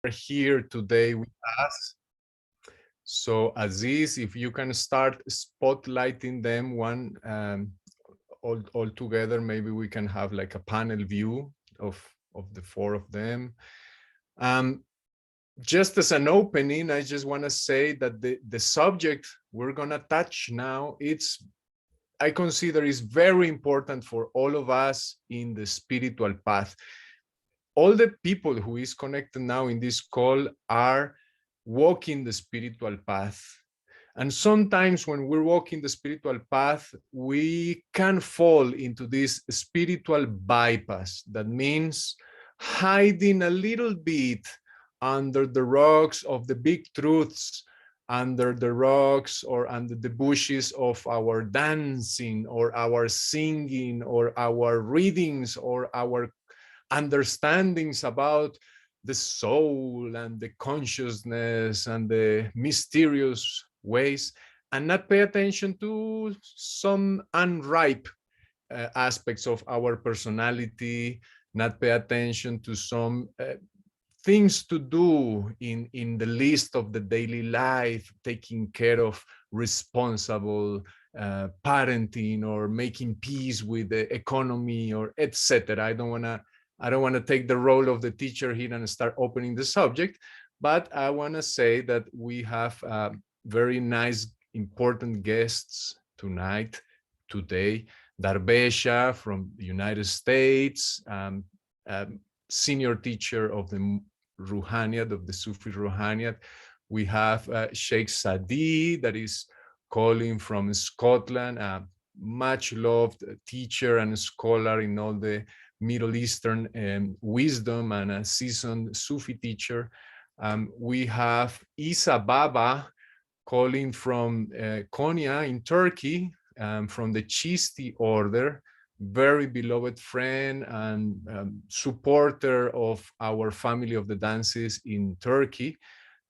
here today with us. So Aziz, if you can start spotlighting them all together, maybe we can have like a panel view of the four of them. Just as an opening, I just want to say that the subject we're going to touch now, I consider is very important for all of us in the spiritual path. All the people who is connected now in this call are walking the spiritual path. And sometimes when we're walking the spiritual path, we can fall into this spiritual bypass. That means hiding a little bit under the rocks of the big truths, under the rocks or under the bushes of our dancing or our singing or our readings or our understandings about the soul and the consciousness and the mysterious ways, and not pay attention to some unripe aspects of our personality, not pay attention to some things to do in the list of the daily life, taking care of responsible parenting or making peace with the economy or etc. I don't want to take the role of the teacher here and start opening the subject, but I want to say that we have very nice, important guests tonight, today. Darbesha from the United States, senior teacher of the Ruhaniyat, of the Sufi Ruhaniyat. We have Sheikh Sadi, that is calling from Scotland, a much loved teacher and scholar in all the Middle Eastern wisdom and a seasoned Sufi teacher. We have Issa Baba calling from Konya in Turkey, from the Chisti order, very beloved friend and supporter of our family of the dances in Turkey.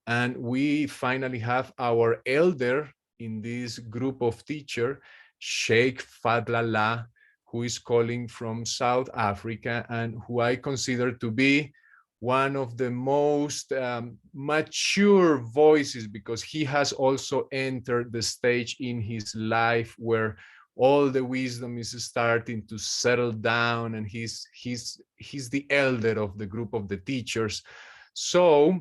And we finally have our elder in this group of teachers, Sheikh Fadlallah, who is calling from South Africa and who I consider to be one of the most mature voices, because he has also entered the stage in his life where all the wisdom is starting to settle down, and he's the elder of the group of the teachers. So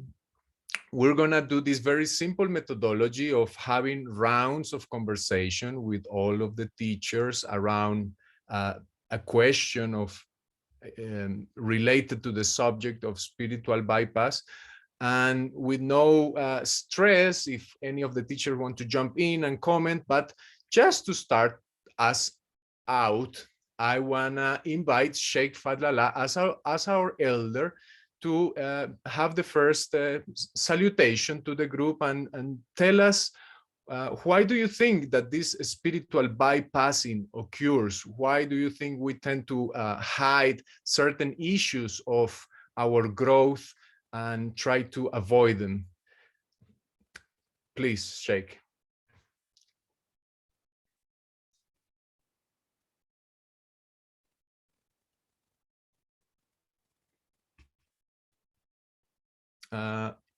we're going to do this very simple methodology of having rounds of conversation with all of the teachers around a question of related to the subject of spiritual bypass, and with no stress if any of the teachers want to jump in and comment. But just to start us out, I want to invite Sheikh Fadlallah as our elder to have the first salutation to the group and tell us why do you think that this spiritual bypassing occurs? Why do you think we tend to hide certain issues of our growth and try to avoid them? Please, Sheikh.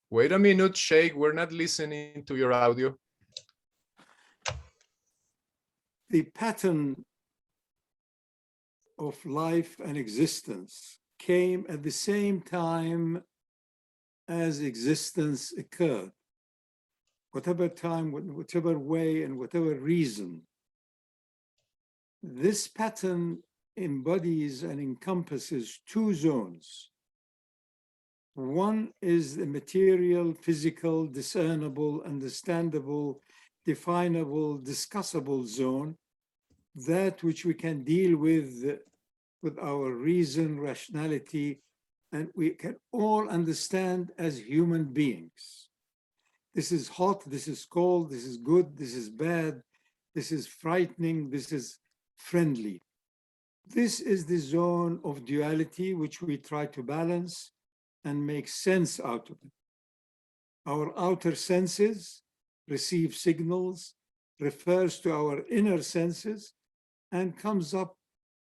Wait a minute, Sheikh, we're not listening to your audio. The pattern of life and existence came at the same time as existence occurred. Whatever time, whatever way, and whatever reason, this pattern embodies and encompasses two zones. One is the material, physical, discernible, understandable, definable, discussable zone, that which we can deal with our reason, rationality, and we can all understand as human beings. This is hot, this is cold, this is good, this is bad, this is frightening, this is friendly. This is the zone of duality which we try to balance and make sense out of it. Our outer senses receive signals, refers to our inner senses, and comes up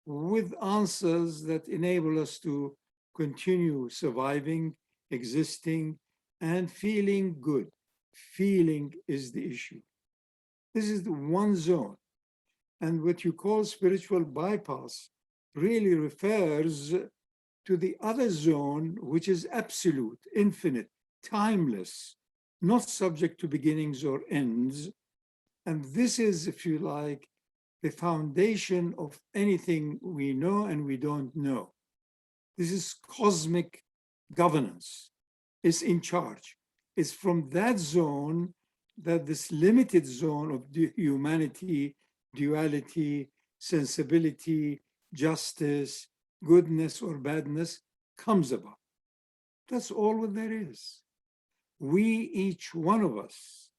with answers that enable us to continue surviving, existing, and feeling good. Feeling is the issue. This is the one zone. And what you call spiritual bypass really refers to the other zone, which is absolute, infinite, timeless, not subject to beginnings or ends. And this is, if you like, the foundation of anything we know and we don't know. This is cosmic governance. It's in charge. It's from that zone that this limited zone of humanity, duality, sensibility, justice, goodness or badness comes about. That's all what there is. We, each one of us,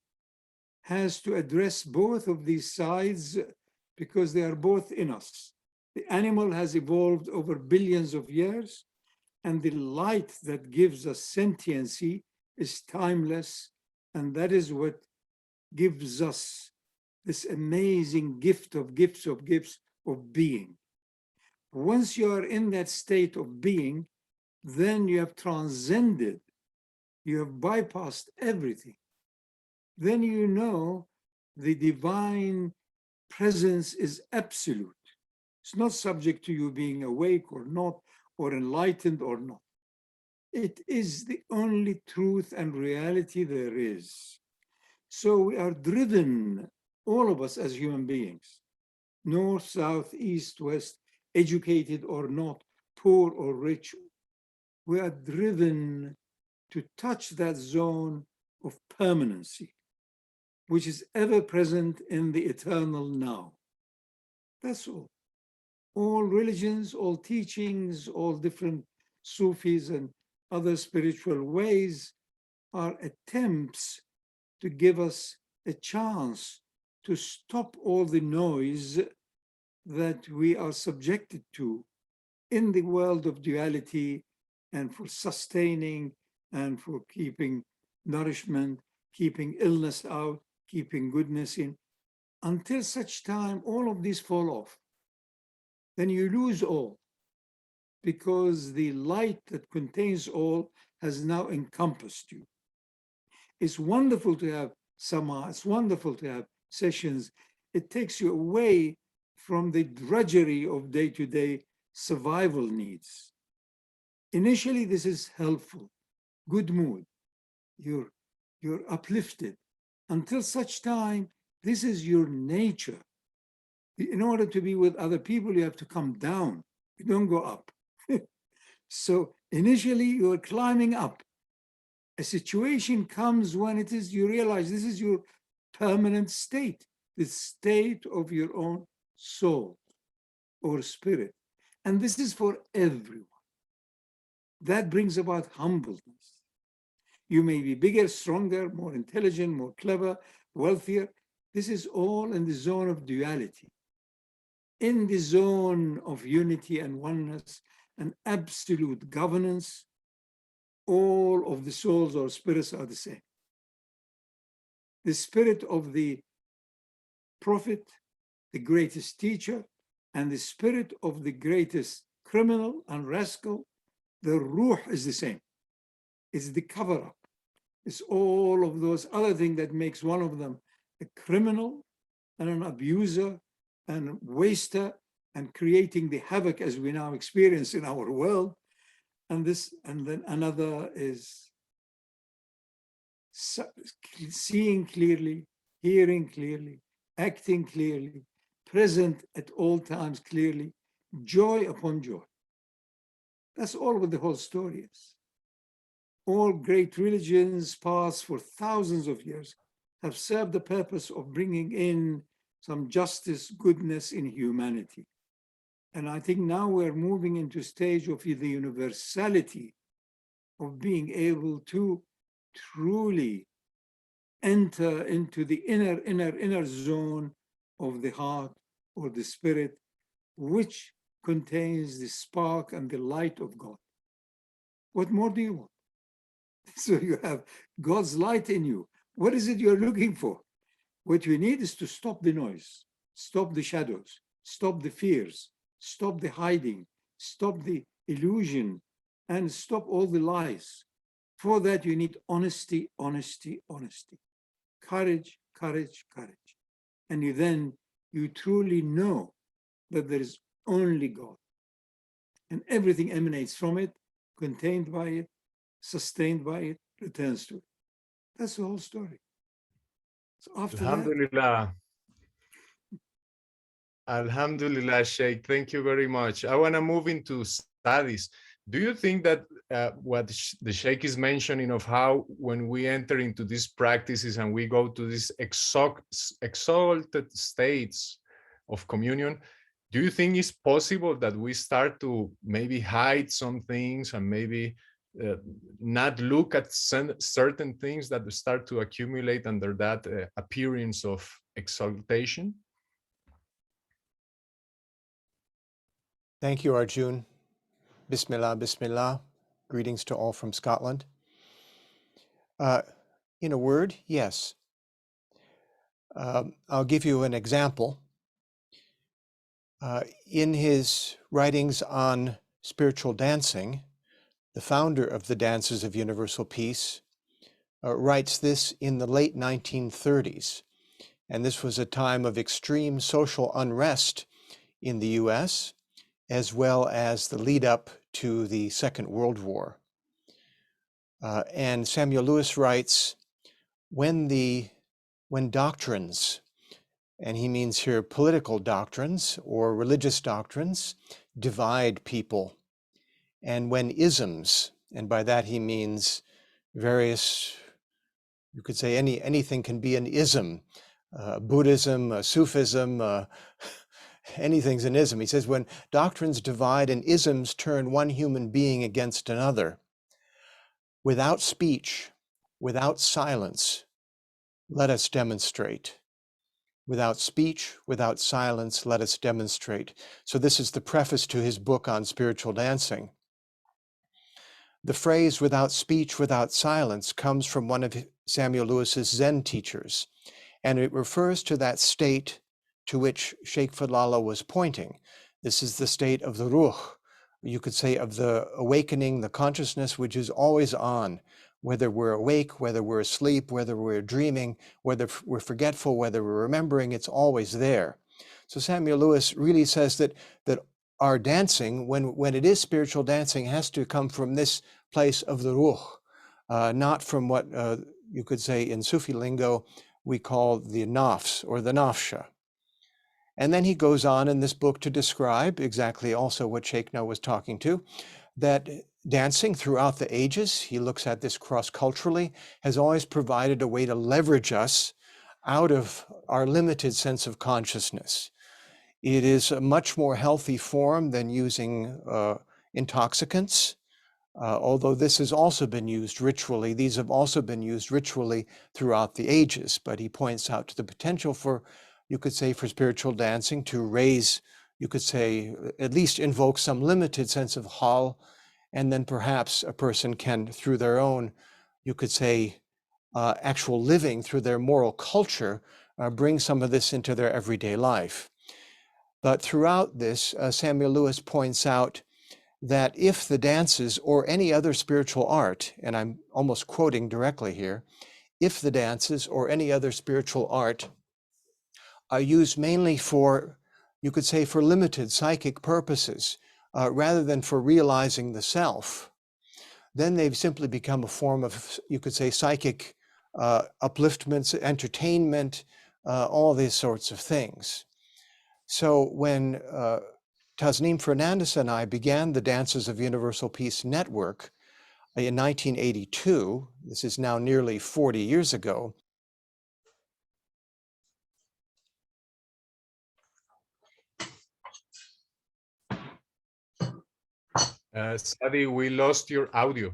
has to address both of these sides because they are both in us. The animal has evolved over billions of years, and the light that gives us sentiency is timeless, and that is what gives us this amazing gift of gifts of being. Once you are in that state of being, then you have transcended, you have bypassed everything. Then you know the divine presence is absolute. It's not subject to you being awake or not, or enlightened or not. It is the only truth and reality there is. So we are driven, all of us as human beings, north, south, east, west, educated or not, poor or rich, we are driven to touch that zone of permanency, which is ever present in the eternal now. That's all. All religions, all teachings, all different Sufis and other spiritual ways are attempts to give us a chance to stop all the noise that we are subjected to in the world of duality, and for sustaining and for keeping nourishment, keeping illness out, keeping goodness in, until such time all of these fall off. Then you lose all, because the light that contains all has now encompassed you. It's wonderful to have sama, it's wonderful to have sessions. It takes you away from the drudgery of day-to-day survival needs. Initially, this is helpful, good mood. You're uplifted. Until such time, this is your nature. In order to be with other people, you have to come down. You don't go up. So initially, you're climbing up. A situation comes when it is, you realize this is your permanent state, the state of your own soul or spirit. And this is for everyone. That brings about humbleness. You may be bigger, stronger, more intelligent, more clever, wealthier. This is all in the zone of duality. In the zone of unity and oneness and absolute governance, all of the souls or spirits are the same. The spirit of the prophet, the greatest teacher, and the spirit of the greatest criminal and rascal, the ruh is the same. It's the cover-up. It's all of those other things that makes one of them a criminal and an abuser and waster and creating the havoc as we now experience in our world. And then another is seeing clearly, hearing clearly, acting clearly, present at all times clearly, joy upon joy. That's all what the whole story is. All great religions past for thousands of years have served the purpose of bringing in some justice, goodness in humanity. And I think now we're moving into a stage of the universality of being able to truly enter into the inner zone of the heart or the spirit, which contains the spark and the light of God. What more do you want? So you have God's light in you. What is it you're looking for? What you need is to stop the noise, stop the shadows, stop the fears, stop the hiding, stop the illusion, and stop all the lies. For that, you need honesty, honesty, honesty, courage, courage, courage. And you truly know that there is only God. And everything emanates from it, contained by it, sustained by it, returns to it. That's the whole story. So after that, Alhamdulillah. Alhamdulillah, Sheikh. Thank you very much. I want to move into studies. Do you think that what the Sheikh is mentioning of how when we enter into these practices and we go to these exalted states of communion, do you think it's possible that we start to maybe hide some things and maybe not look at certain things that start to accumulate under that appearance of exaltation? Thank you, Arjun. Bismillah, Bismillah. Greetings to all from Scotland. In a word, yes. I'll give you an example. In his writings on spiritual dancing, the founder of the Dances of Universal Peace writes this in the late 1930s. And this was a time of extreme social unrest in the US, as well as the lead up to the Second World War. And Samuel Lewis writes, when doctrines, and he means here political doctrines or religious doctrines, divide people, and when isms, and by that he means various, you could say anything can be an ism, Buddhism, Sufism, anything's an ism. He says, when doctrines divide and isms turn one human being against another, without speech, without silence, let us demonstrate. Without speech, without silence, let us demonstrate. So this is the preface to his book on spiritual dancing. The phrase without speech, without silence comes from one of Samuel Lewis's Zen teachers, and it refers to that state to which Sheikh Fadlallah was pointing. This is the state of the ruh, you could say of the awakening, the consciousness which is always on, whether we're awake, whether we're asleep, whether we're dreaming, whether we're forgetful, whether we're remembering, it's always there. So Samuel Lewis really says that our dancing, when it is spiritual dancing, has to come from this place of the ruh, not from what you could say in Sufi lingo we call the nafs or the nafsha. And then he goes on in this book to describe exactly also what Sheikh was talking to, that dancing throughout the ages, he looks at this cross-culturally, has always provided a way to leverage us out of our limited sense of consciousness. It is a much more healthy form than using intoxicants, although this has also been used ritually. These have also been used ritually throughout the ages, but he points out to the potential for, you could say, for spiritual dancing to raise, you could say, at least invoke some limited sense of hal, and then perhaps a person can, through their own, you could say, actual living, through their moral culture, bring some of this into their everyday life. But throughout this, Samuel Lewis points out that if the dances or any other spiritual art, and I'm almost quoting directly here, if the dances or any other spiritual art are used mainly for, you could say, for limited psychic purposes, rather than for realizing the self, then they've simply become a form of, you could say, psychic upliftments, entertainment, all these sorts of things. So when Tasneem Fernandez and I began the Dances of Universal Peace Network in 1982, this is now nearly 40 years ago. Sadi, we lost your audio.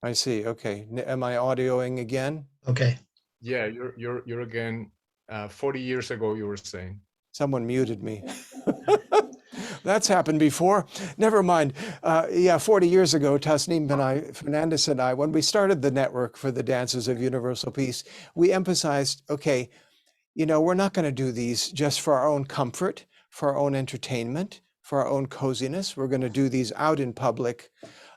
I see, okay. Am I audioing again? Okay. Yeah, you're again. 40 years ago, you were saying. Someone muted me. That's happened before. Never mind. Yeah, 40 years ago, Tasneem Fernandez and I, when we started the network for the Dances of Universal Peace, we emphasized, okay, you know, we're not going to do these just for our own comfort, for our own entertainment, for our own coziness. We're going to do these out in public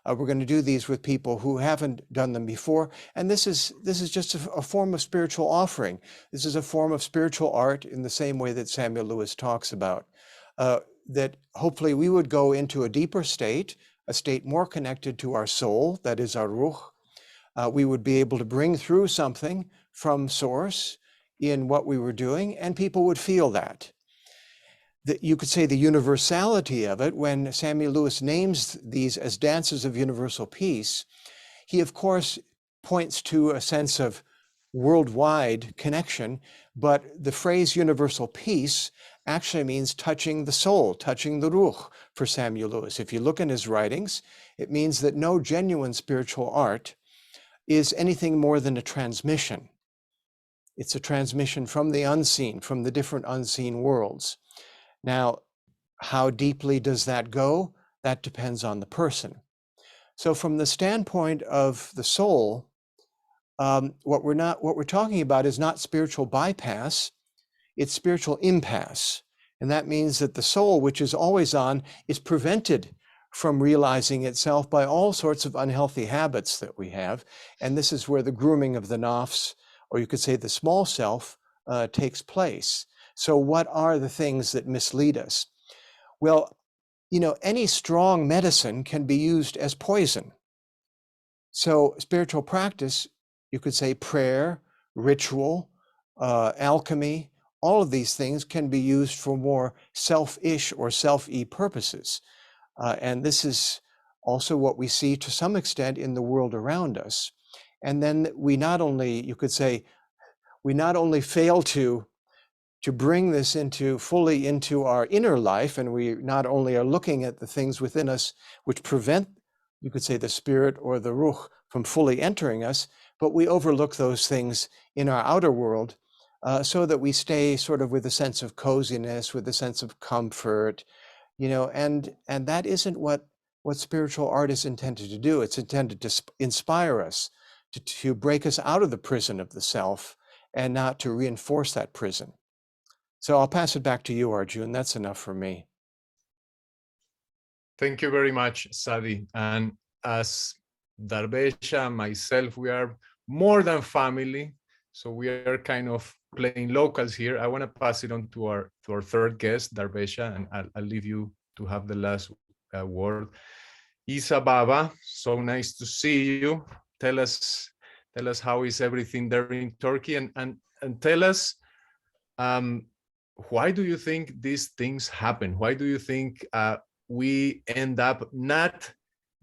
We're going to do these with people who haven't done them before. And this is just a form of spiritual offering. This is a form of spiritual art in the same way that Samuel Lewis talks about. That hopefully we would go into a deeper state, a state more connected to our soul, that is our ruh. We would be able to bring through something from source in what we were doing, and people would feel that. You could say the universality of it, when Samuel Lewis names these as dances of universal peace, he of course points to a sense of worldwide connection, but the phrase universal peace actually means touching the soul, touching the ruh for Samuel Lewis. If you look in his writings, it means that no genuine spiritual art is anything more than a transmission. It's a transmission from the unseen, from the different unseen worlds. Now, how deeply does that go? That depends on the person. So from the standpoint of the soul, what we're talking about is not spiritual bypass, it's spiritual impasse. And that means that the soul, which is always on, is prevented from realizing itself by all sorts of unhealthy habits that we have. And this is where the grooming of the nafs, or you could say the small self, takes place. So what are the things that mislead us? Well, any strong medicine can be used as poison. So spiritual practice, you could say prayer, ritual, alchemy, all of these things can be used for more selfish or self-y purposes. And this is also what we see to some extent in the world around us. And then we not only, you could say, we not only fail to bring this fully into our inner life, and we not only are looking at the things within us which prevent, you could say, the spirit or the ruh from fully entering us, but we overlook those things in our outer world, so that we stay sort of with a sense of coziness, with a sense of comfort, and that isn't what spiritual art is intended to do. It's intended to inspire us, to break us out of the prison of the self, and not to reinforce that prison. So I'll pass it back to you, Arjun. That's enough for me. Thank you very much, Sadi. And as Darbesha and myself, we are more than family. So we are kind of playing locals here. I want to pass it on to our third guest, Darbesha, and I'll leave you to have the last word. Issa Baba, so nice to see you. Tell us how is everything there in Turkey, and tell us, why do you think these things happen? Why do you think we end up not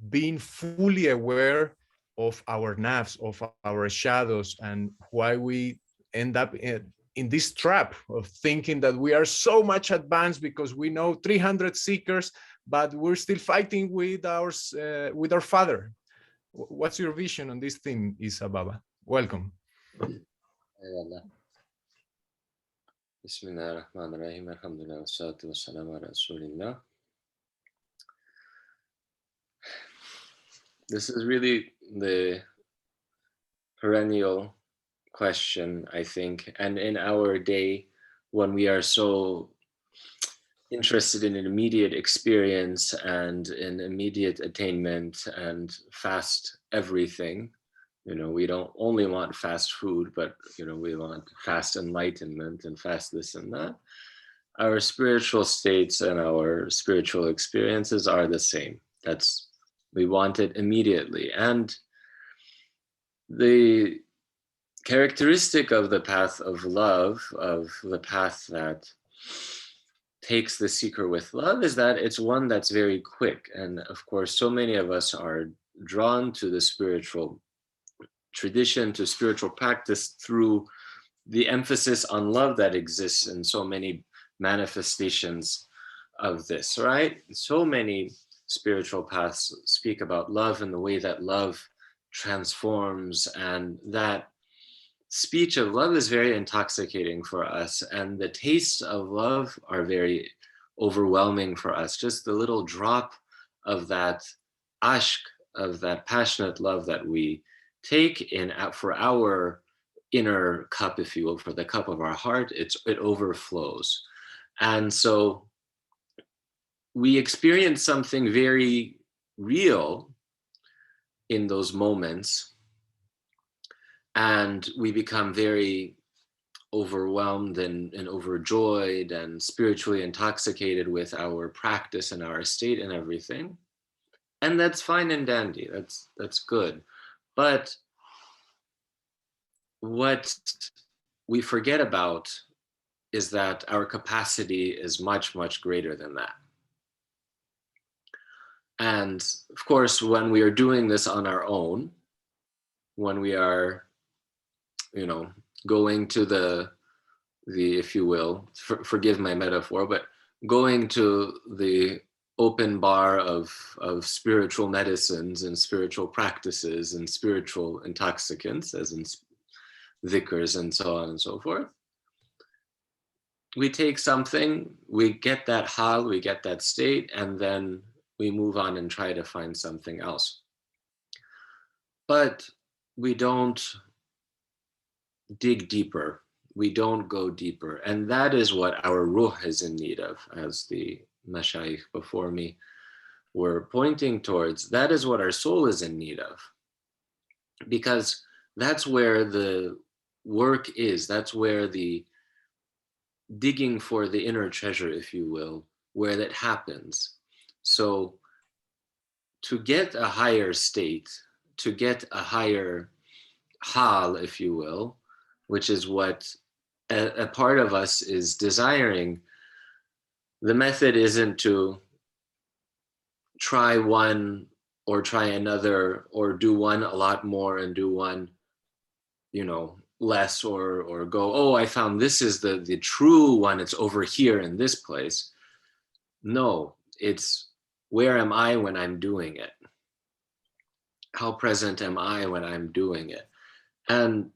being fully aware of our nafs, of our shadows, and why we end up in this trap of thinking that we are so much advanced because we know 300 seekers, but we're still fighting with our father? What's your vision on this thing, Issa Baba? Welcome. Bismillahirrahmanirrahim. Alhamdulillah. Wassalatu wassalamu ala Rasulillah. This is really the perennial question, I think. And in our day, when we are so interested in an immediate experience and in immediate attainment and fast everything, we don't only want fast food, but, we want fast enlightenment and fast this and that. Our spiritual states and our spiritual experiences are the same. We want it immediately. And the characteristic of the path of love, of the path that takes the seeker with love, is that it's one that's very quick. And of course, so many of us are drawn to the spiritual tradition, to spiritual practice, through the emphasis on love that exists in so many manifestations of this, right? So many spiritual paths speak about love and the way that love transforms, and that speech of love is very intoxicating for us, and the tastes of love are very overwhelming for us. Just the little drop of that ashk, of that passionate love that we take in for our inner cup, if you will, for the cup of our heart, it overflows. And so we experience something very real in those moments, and we become very overwhelmed and overjoyed and spiritually intoxicated with our practice and our state and everything. And that's fine and dandy. That's good. But what we forget about is that our capacity is much, much greater than that. And of course, when we are doing this on our own, when we are, going to the if you will, forgive my metaphor, but going to the open bar of spiritual medicines and spiritual practices and spiritual intoxicants, as in dhikrs and so on and so forth. We take something, we get that hal, we get that state, and then we move on and try to find something else. But we don't dig deeper. We don't go deeper. And that is what our ruh is in need of, as the mashayikh before me were pointing towards. That is what our soul is in need of. Because that's where the work is. That's where the digging for the inner treasure, if you will, where that happens. So to get a higher state, to get a higher hal, if you will, which is what a part of us is desiring, the method isn't to try one or try another, or do one a lot more and do one, less, or go, oh, I found this is the true one, it's over here in this place. No, it's where am I when I'm doing it? How present am I when I'm doing it? And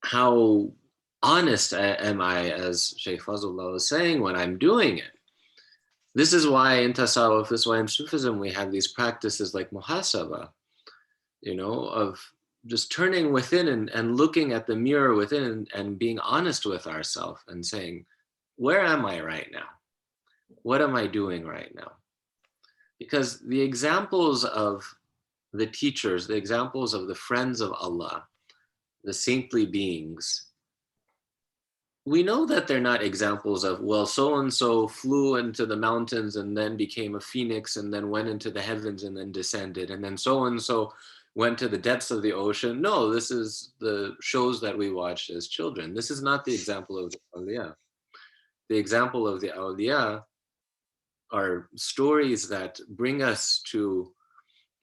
how honest am I, as Shaykh Fazlullah was saying, when I'm doing it? This is why in Tasawwuf, this is why in Sufism, we have these practices like muhasaba, of just turning within and looking at the mirror within and being honest with ourselves and saying, where am I right now? What am I doing right now? Because the examples of the teachers, the examples of the friends of Allah, the saintly beings, we know that they're not examples of, well, so-and-so flew into the mountains and then became a phoenix and then went into the heavens and then descended, and then so-and-so went to the depths of the ocean. No, this is the shows that we watched as children. This is not the example of the awliya. The example of the awliya are stories that bring us to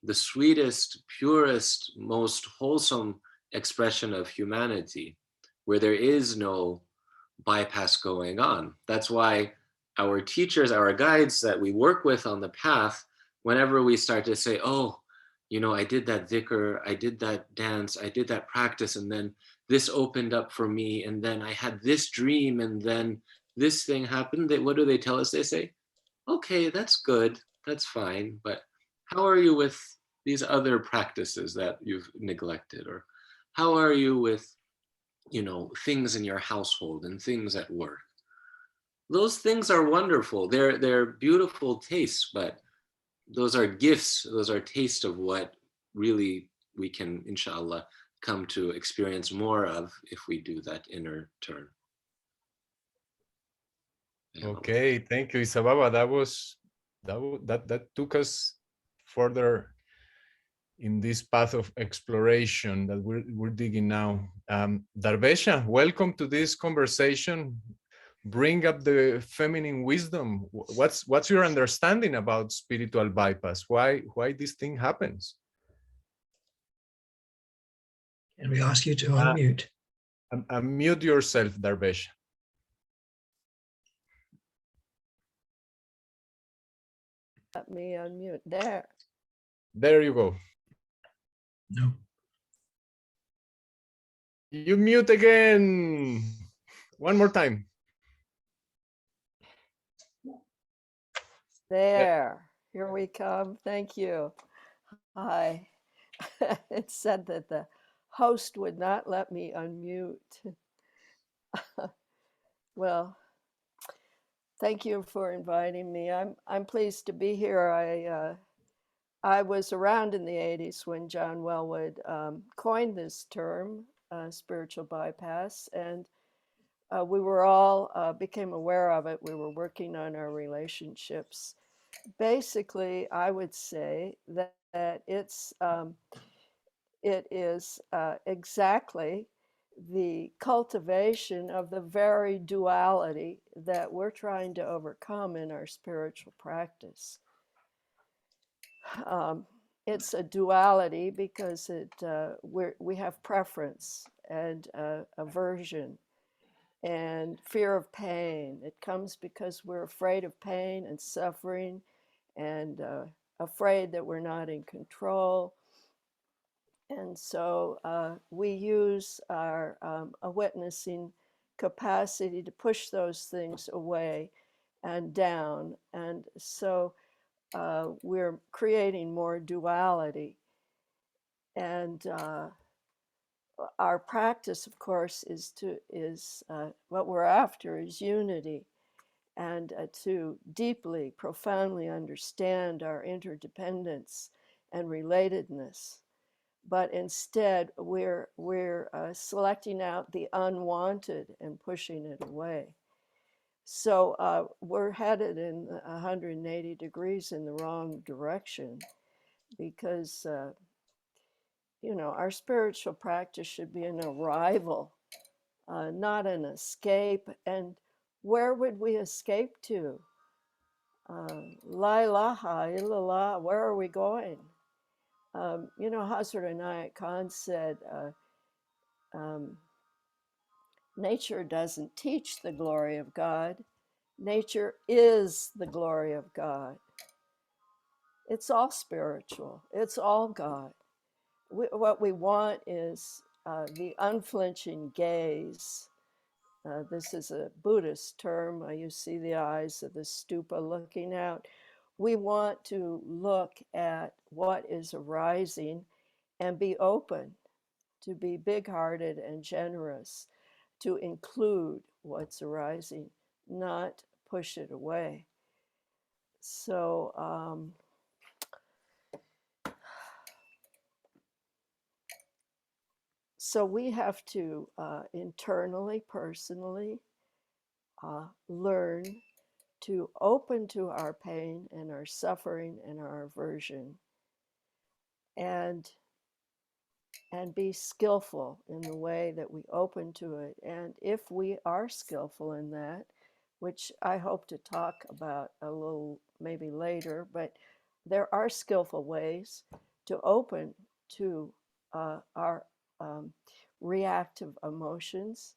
the sweetest, purest, most wholesome expression of humanity, where there is no bypass going on. That's why our teachers, our guides that we work with on the path, whenever we start to say, oh, I did that dhikr, I did that dance, I did that practice, and then this opened up for me, and then I had this dream, and then this thing happened. What do they tell us? They say, okay, that's good, that's fine, but how are you with these other practices that you've neglected? Or how are you with, things in your household and things at work? Those things are wonderful. They're beautiful tastes, but those are gifts. Those are tastes of what really we can, inshallah, come to experience more of if we do that inner turn. Okay, thank you, Issa Baba. That took us further in this path of exploration that we're digging now. Darvesha, welcome to this conversation. Bring up the feminine wisdom. What's your understanding about spiritual bypass? Why this thing happens? Can we ask you to unmute? Unmute yourself, Darvesha. Let me unmute there. There you go. No. You mute again. One more time. There. Here we come. Thank you. Hi. It said that the host would not let me unmute. Well, thank you for inviting me. I'm pleased to be here. I was around in the 80s when John Wellwood coined this term, spiritual bypass, and we were all became aware of it. We were working on our relationships. Basically, I would say that it is exactly the cultivation of the very duality that we're trying to overcome in our spiritual practice. It's a duality because we have preference and aversion and fear of pain. It comes because we're afraid of pain and suffering and afraid that we're not in control. And so we use our witnessing capacity to push those things away and down. And so we're creating more duality. And our practice, of course, is what we're after is unity, and to deeply, profoundly understand our interdependence and relatedness. But instead, we're selecting out the unwanted and pushing it away. So we're headed in 180 degrees in the wrong direction, because our spiritual practice should be an arrival, not an escape. And where would we escape to? La ilaha illallah, where are we going? Hazrat Inayat Khan said, nature doesn't teach the glory of God. Nature is the glory of God. It's all spiritual. It's all God. What we want is the unflinching gaze. This is a Buddhist term. You see the eyes of the stupa looking out. We want to look at what is arising and be open, to be big-hearted and generous, to include what's arising, not push it away. So we have to internally, personally, learn to open to our pain and our suffering and our aversion, and be skillful in the way that we open to it. And if we are skillful in that, which I hope to talk about a little maybe later, but there are skillful ways to open to our reactive emotions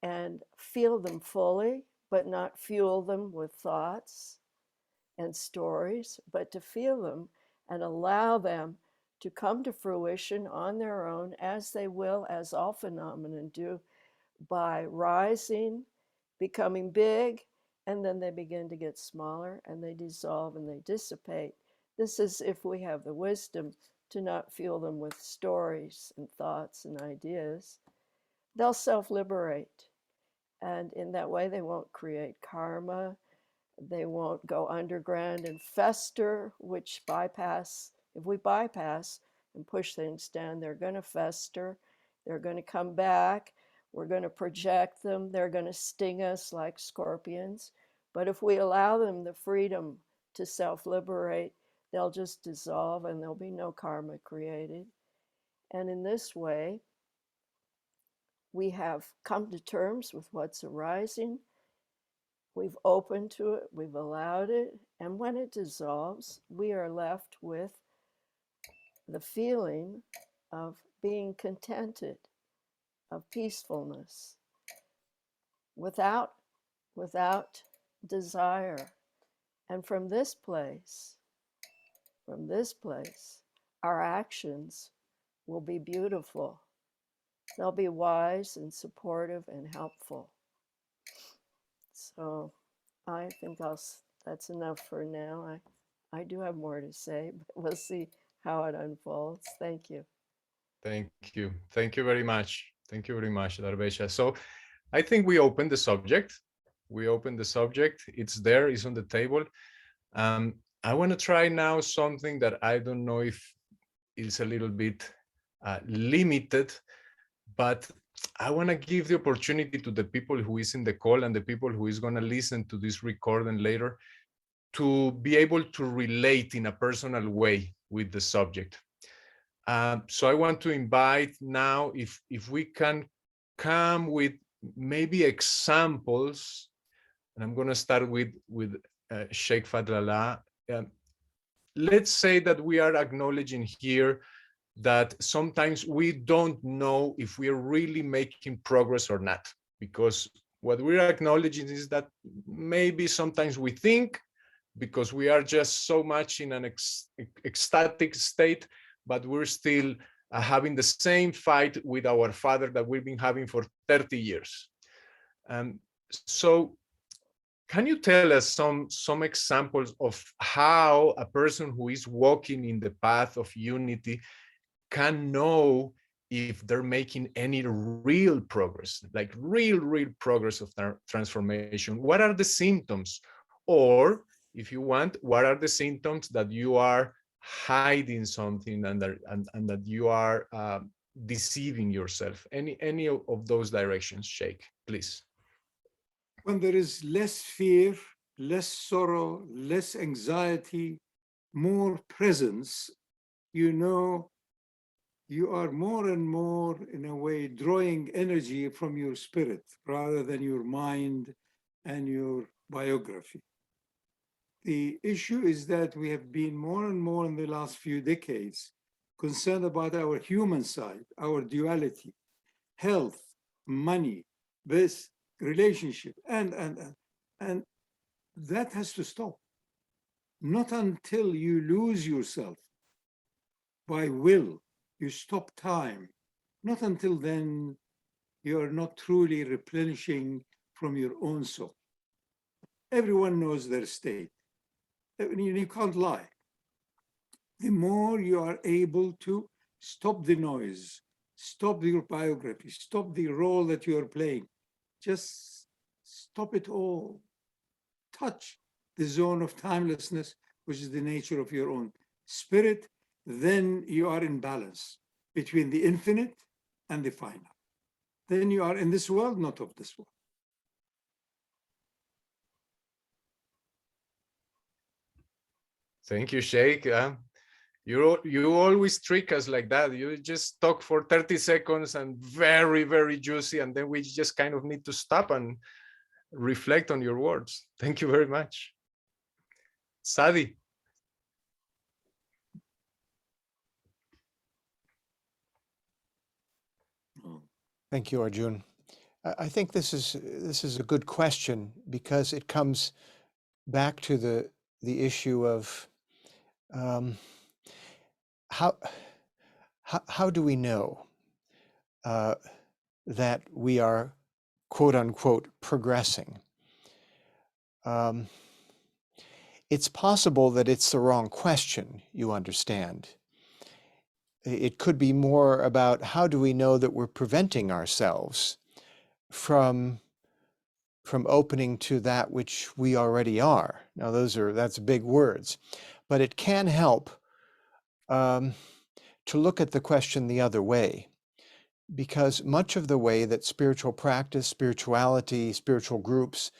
and feel them fully, but not fuel them with thoughts and stories, but to feel them and allow them to come to fruition on their own, as they will, as all phenomena do, by rising, becoming big, and then they begin to get smaller, and they dissolve and they dissipate. This is if we have the wisdom to not fuel them with stories and thoughts and ideas. They'll self-liberate, and in that way they won't create karma. They won't go underground and fester, which if we bypass and push things down, they're going to fester. They're going to come back. We're going to project them. They're going to sting us like scorpions. But if we allow them the freedom to self-liberate, they'll just dissolve and there'll be no karma created. And in this way, we have come to terms with what's arising. We've opened to it, we've allowed it, and when it dissolves, we are left with the feeling of being contented, of peacefulness, without desire. And from this place, our actions will be beautiful. They'll be wise and supportive and helpful. So I think that's enough for now. I do have more to say, but we'll see how it unfolds. Thank you. Thank you. Thank you very much. Thank you very much, Darvesha. So I think we opened the subject. It's there, it's on the table. I want to try now something that I don't know if it's a little bit limited, but I want to give the opportunity to the people who is in the call and the people who is going to listen to this recording later to be able to relate in a personal way with the subject. So I want to invite now, if we can come with maybe examples, and I'm going to start with Sheikh Fadlallah. Let's say that we are acknowledging here that sometimes we don't know if we're really making progress or not, because what we're acknowledging is that maybe sometimes we think, because we are just so much in an ecstatic state, but we're still having the same fight with our father that we've been having for 30 years. So can you tell us some examples of how a person who is walking in the path of unity can know if they're making any real progress, like real progress of transformation? What are the symptoms? Or if you want, what are the symptoms that you are hiding something and that you are deceiving yourself? Any of those directions, Sheikh, please. When there is less fear, less sorrow, less anxiety, more presence, you know you are more and more, in a way, drawing energy from your spirit rather than your mind and your biography. The issue is that we have been more and more in the last few decades concerned about our human side, our duality, health, money, this relationship, and that has to stop. Not until you lose yourself by will, you stop time. Not until then, you are not truly replenishing from your own soul. Everyone knows their state. You can't lie. The more you are able to stop the noise, stop your biography, stop the role that you are playing, just stop it all. Touch the zone of timelessness, which is the nature of your own spirit, then you are in balance between the infinite and the finite. Then you are in this world, not of this world. Thank you, Sheikh. You always trick us like that. You just talk for 30 seconds and very juicy, and then we just kind of need to stop and reflect on your words. Thank you very much. Sadi. Thank you, Arjun. I think this is a good question because it comes back to the issue of how do we know that we are, quote unquote, progressing? It's possible that it's the wrong question, you understand. It could be more about how do we know that we're preventing ourselves from opening to that which we already are. Now that's big words, but it can help to look at the question the other way, because much of the way that spiritual practice, spirituality, spiritual groups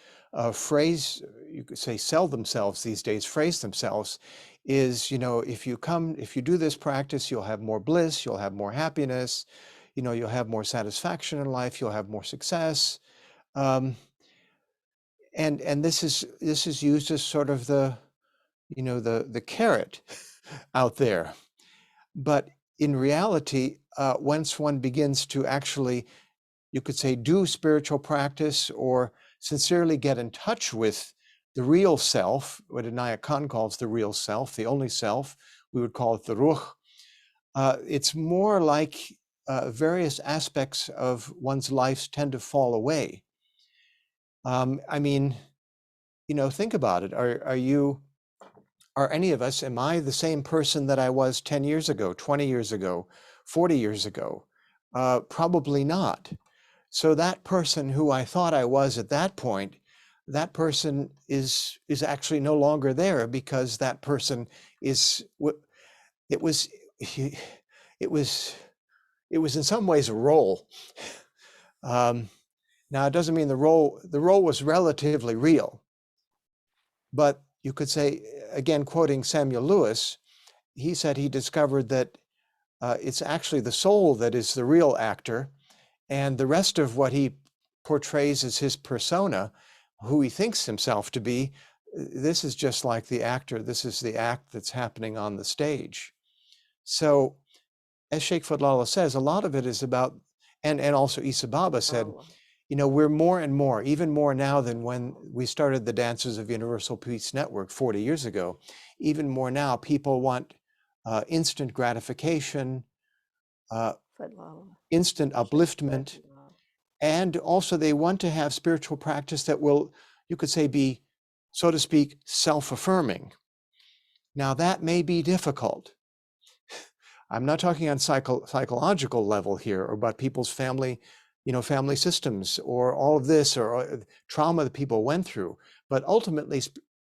phrase, you could say sell themselves these days, phrase themselves, is, if you do this practice, you'll have more bliss, you'll have more happiness, you'll have more satisfaction in life, you'll have more success. And this is used as sort of the carrot out there. But in reality, once one begins to actually, you could say, do spiritual practice or sincerely get in touch with the real self, what Inaya Khan calls the real self, the only self, we would call it the ruh. It's more like various aspects of one's life tend to fall away. I mean, think about it. Are any of us, am I the same person that I was 10 years ago, 20 years ago, 40 years ago? Probably not. So that person who I thought I was at that point, that person is actually no longer there, because that person is, it was it was in some ways a role. Now, it doesn't mean the role was relatively real, but you could say, again, quoting Samuel Lewis, he said he discovered that it's actually the soul that is the real actor, and the rest of what he portrays as his persona, who he thinks himself to be, this is just like the actor. This is the act that's happening on the stage. So, as Sheikh Fadlallah says, a lot of it is about, and also Issa Baba said, you know, we're more and more, even more now than when we started the Dancers of Universal Peace Network 40 years ago. Even more now, people want instant gratification, instant upliftment, and also they want to have spiritual practice that will, you could say, be, so to speak, self-affirming. Now, that may be difficult. I'm not talking on psychological level here, or about people's family, you know, family systems, or all of this, or trauma that people went through. But ultimately,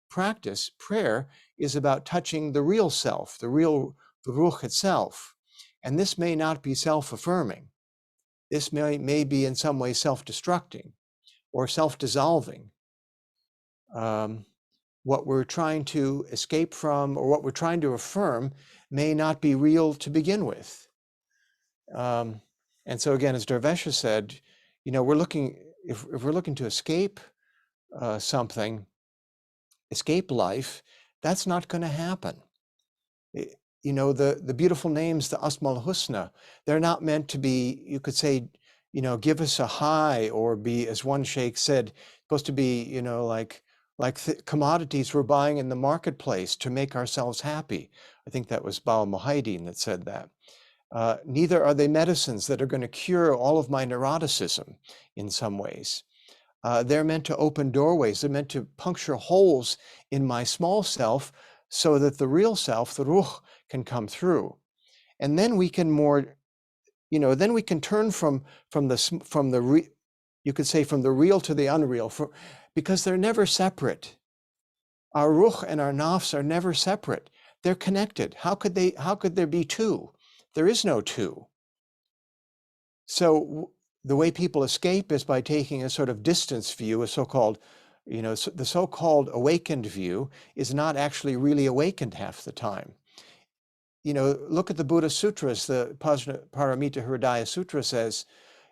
practice, prayer, is about touching the real self, the ruch itself. And this may not be self-affirming. This may be in some way self-destructing or self-dissolving. What we're trying to escape from, or what we're trying to affirm, may not be real to begin with. And so again, as Dervesha said, you know, we're looking, if we're looking to escape something, escape life, that's not going to happen. You know, the beautiful names, the Asmaul Husna, they're not meant to be, you could say, you know, give us a high, or be, as one sheikh said, supposed to be, you know, like commodities we're buying in the marketplace to make ourselves happy. I think that was Baal Muhaydin that said that. Neither are they medicines that are going to cure all of my neuroticism in some ways. They're meant to open doorways. They're meant to puncture holes in my small self so that the real self, the ruh, can come through. And then we can more, you know, then we can turn from the you could say from the real to the unreal, because they're never separate. Our ruh and our nafs are never separate. They're connected. How could there be two? There is no two. So the way people escape is by taking a sort of distance view, a so-called, you know, the so-called awakened view is not actually really awakened half the time. You know, look at the Buddha Sutras. The Paramita Hridaya Sutra says,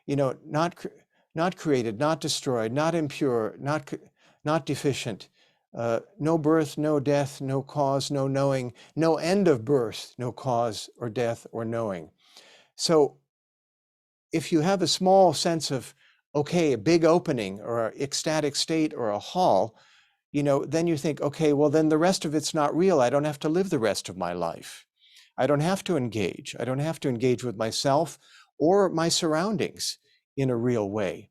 you know, not created, not destroyed, not impure, not deficient, no birth, no death, no cause, no knowing, no end of birth, no cause or death or knowing. So if you have a small sense of, okay, a big opening or an ecstatic state or a hall, you know, then you think, okay, well, then the rest of it's not real. I don't have to live the rest of my life. I don't have to engage. I don't have to engage with myself or my surroundings in a real way.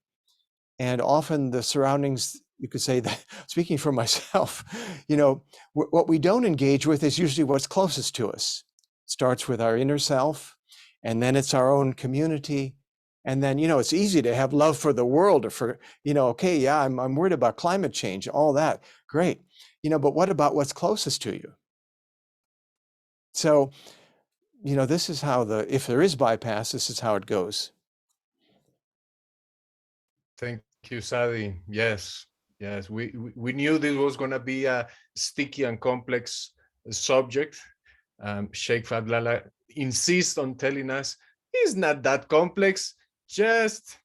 And often the surroundings, you could say that, speaking for myself, you know, what we don't engage with is usually what's closest to us. It starts with our inner self, and then it's our own community. And then, you know, it's easy to have love for the world, or for, you know, okay, yeah, I'm worried about climate change, all that, great. You know, but what about what's closest to you? So, you know, this is how if there is bypass, this is how it goes. Thank you, Sadi. Yes, we knew this was going to be a sticky and complex subject. Sheikh Fadlallah insists on telling us it's not that complex. Just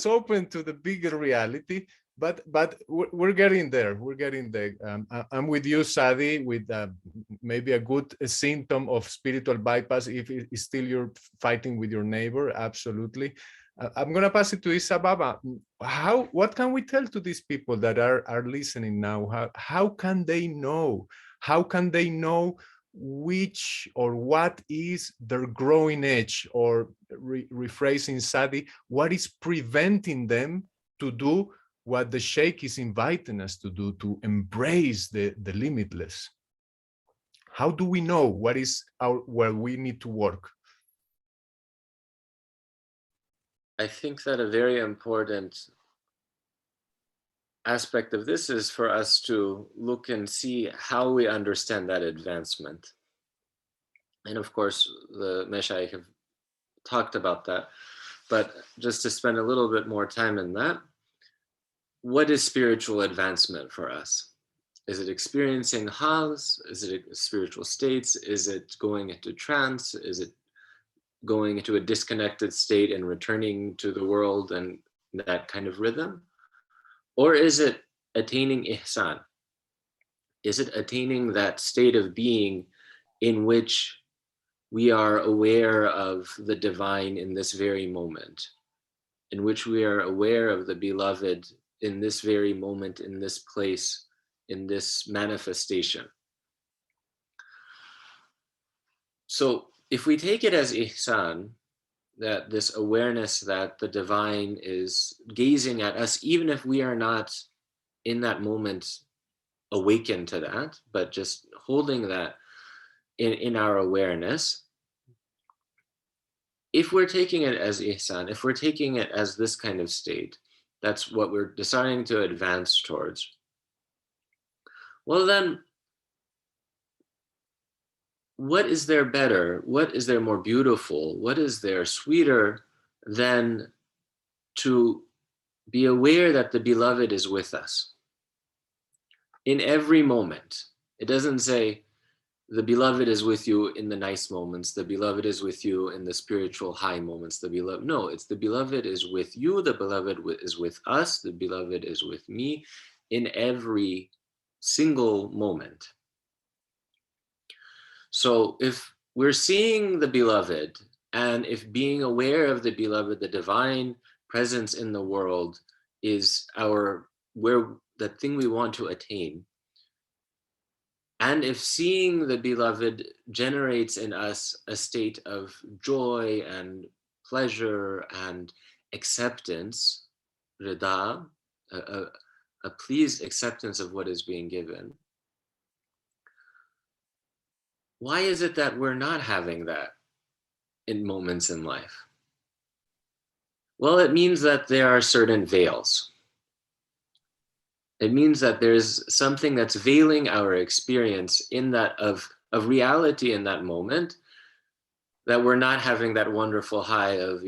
open to the bigger reality. But we're getting there. We're getting there. I'm with you, Sadi, with maybe a good symptom of spiritual bypass if it's still you're fighting with your neighbor. Absolutely. I'm going to pass it to Issa Baba. What can we tell to these people that are listening now? How can they know? How can they know which or what is their growing edge? Or rephrasing Sadi, what is preventing them to do what the Sheikh is inviting us to do, to embrace the limitless? How do we know what is where we need to work? I think that a very important aspect of this is for us to look and see how we understand that advancement. And of course, the Meshayikh have talked about that, but just to spend a little bit more time in that, what is spiritual advancement for us? Is it experiencing hals? Is it spiritual states? Is it going into trance? Is it going into a disconnected state and returning to the world and that kind of rhythm? Or is it attaining ihsan? Is it attaining that state of being in which we are aware of the divine in this very moment, in which we are aware of the beloved in this very moment, in this place, in this manifestation? So if we take it as ihsan, that this awareness that the divine is gazing at us, even if we are not in that moment awakened to that, but just holding that in our awareness, if we're taking it as ihsan, if we're taking it as this kind of state, that's what we're deciding to advance towards, well then, what is there better? What is there more beautiful? What is there sweeter than to be aware that the beloved is with us in every moment? It doesn't say the beloved is with you in the nice moments, the beloved is with you in the spiritual high moments, the beloved, no, it's the beloved is with you, the beloved is with us, the beloved is with me in every single moment. So if we're seeing the beloved, and if being aware of the beloved, the divine presence in the world is the thing we want to attain, and if seeing the beloved generates in us a state of joy and pleasure and acceptance, rida, a pleased acceptance of what is being given, why is it that we're not having that in moments in life? Well, it means that there are certain veils. It means that there's something that's veiling our experience in that of reality in that moment, that we're not having that wonderful high of,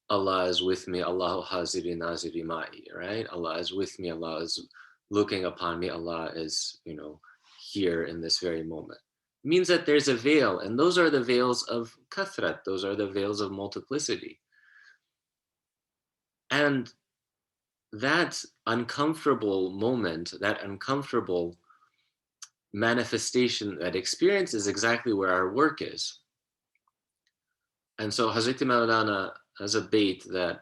Allah is with me, Allahu haziri naziri ma'i, right? Allah is with me, Allah is looking upon me, Allah is, here in this very moment. It means that there's a veil, and those are the veils of kathrat, those are the veils of multiplicity. And that uncomfortable moment, that uncomfortable manifestation, that experience is exactly where our work is. And so Hazrat Maulana has a bait that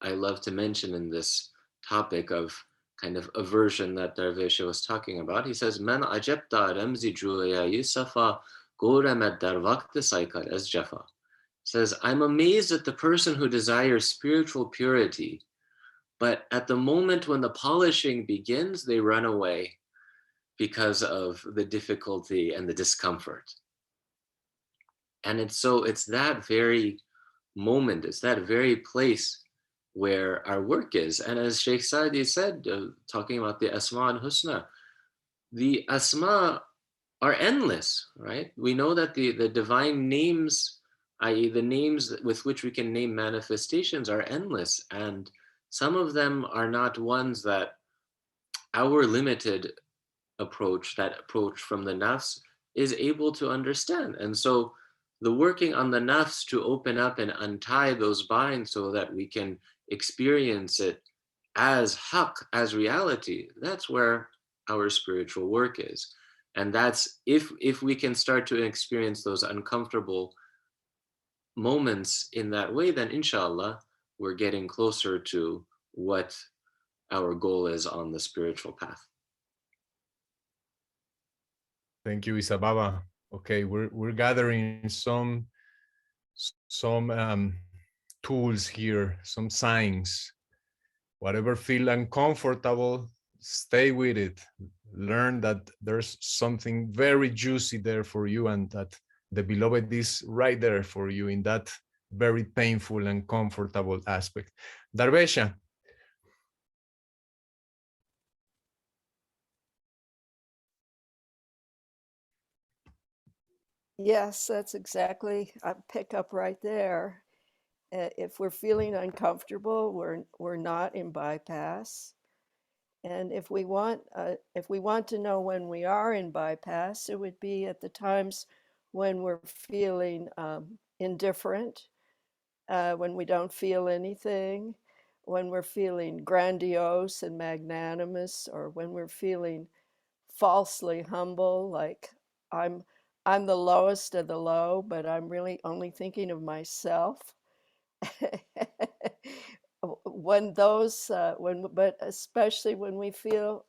I love to mention in this topic of kind of aversion that Darvish was talking about. He says, Man ajabta ramzi juya yusafa goramat dar waqt saikar as jafa. Says, I'm amazed at the person who desires spiritual purity, but at the moment when the polishing begins, they run away because of the difficulty and the discomfort. And it's that very moment, it's that very place where our work is. And as Shaykh Sadi said, talking about the Asma and Husna, the Asma are endless, right? We know that the divine names, i.e. the names with which we can name manifestations, are endless. And some of them are not ones that our limited approach, that approach from the nafs, is able to understand. And so the working on the nafs to open up and untie those binds so that we can experience it as haqq, as reality, that's where our spiritual work is. And that's if we can start to experience those uncomfortable moments in that way, then inshallah, we're getting closer to what our goal is on the spiritual path. Thank you, Issa Baba. Okay, we're gathering some tools here, some signs. Whatever feel uncomfortable, stay with it. Learn that there's something very juicy there for you, and that the beloved is right there for you in that very painful and comfortable aspect. Darvesha. Yes, that's exactly, I pick up right there. If we're feeling uncomfortable, we're not in bypass. And if we want to know when we are in bypass, it would be at the times when we're feeling indifferent, when we don't feel anything, when we're feeling grandiose and magnanimous, or when we're feeling falsely humble, like I'm I'm the lowest of the low, but I'm really only thinking of myself. When those but especially when we feel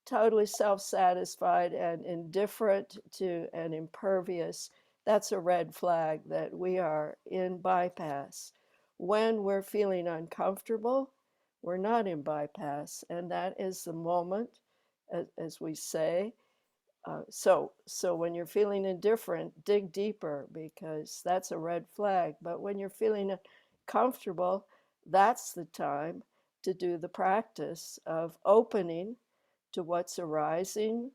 totally self-satisfied and indifferent to and impervious, that's a red flag that we are in bypass. When we're feeling uncomfortable, we're not in bypass, and that is the moment, as we say. So when you're feeling indifferent, dig deeper, because that's a red flag. But when you're feeling comfortable, that's the time to do the practice of opening to what's arising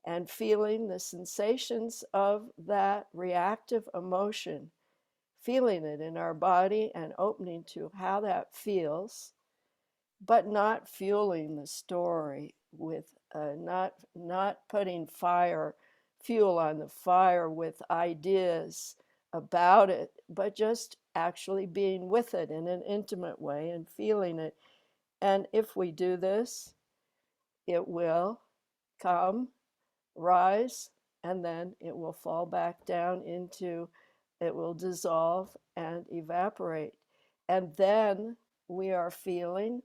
and feeling the sensations of that reactive emotion, feeling it in our body and opening to how that feels, but not fueling the story with not putting fuel on the fire with ideas about it, but just actually being with it in an intimate way and feeling it. And if we do this, it will come, rise, and then it will fall back down into, it will dissolve and evaporate. And then we are feeling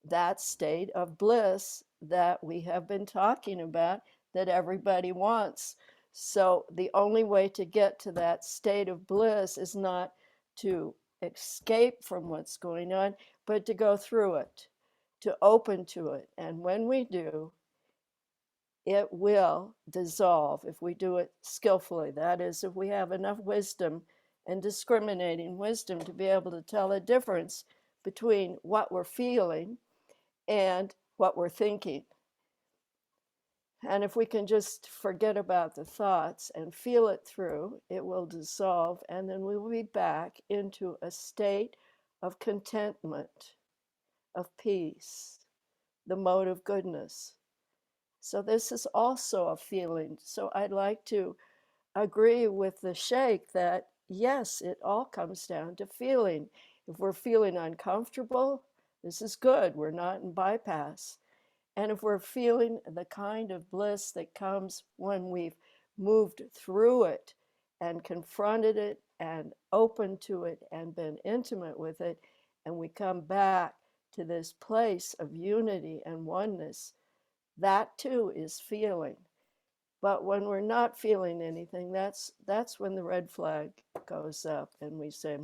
that state of bliss that we have been talking about, that everybody wants. So the only way to get to that state of bliss is not to escape from what's going on, but to go through it, to open to it. And when we do, it will dissolve if we do it skillfully. That is, if we have enough wisdom and discriminating wisdom to be able to tell the difference between what we're feeling and what we're thinking. And if we can just forget about the thoughts and feel it through, it will dissolve, and then we will be back into a state of contentment, of peace, the mode of goodness. So this is also a feeling. So I'd like to agree with the Sheikh that yes, it all comes down to feeling. If we're feeling uncomfortable, this is good. We're not in bypass. And if we're feeling the kind of bliss that comes when we've moved through it and confronted it and opened to it and been intimate with it, and we come back to this place of unity and oneness, that too is feeling. But when we're not feeling anything, that's when the red flag goes up and we say,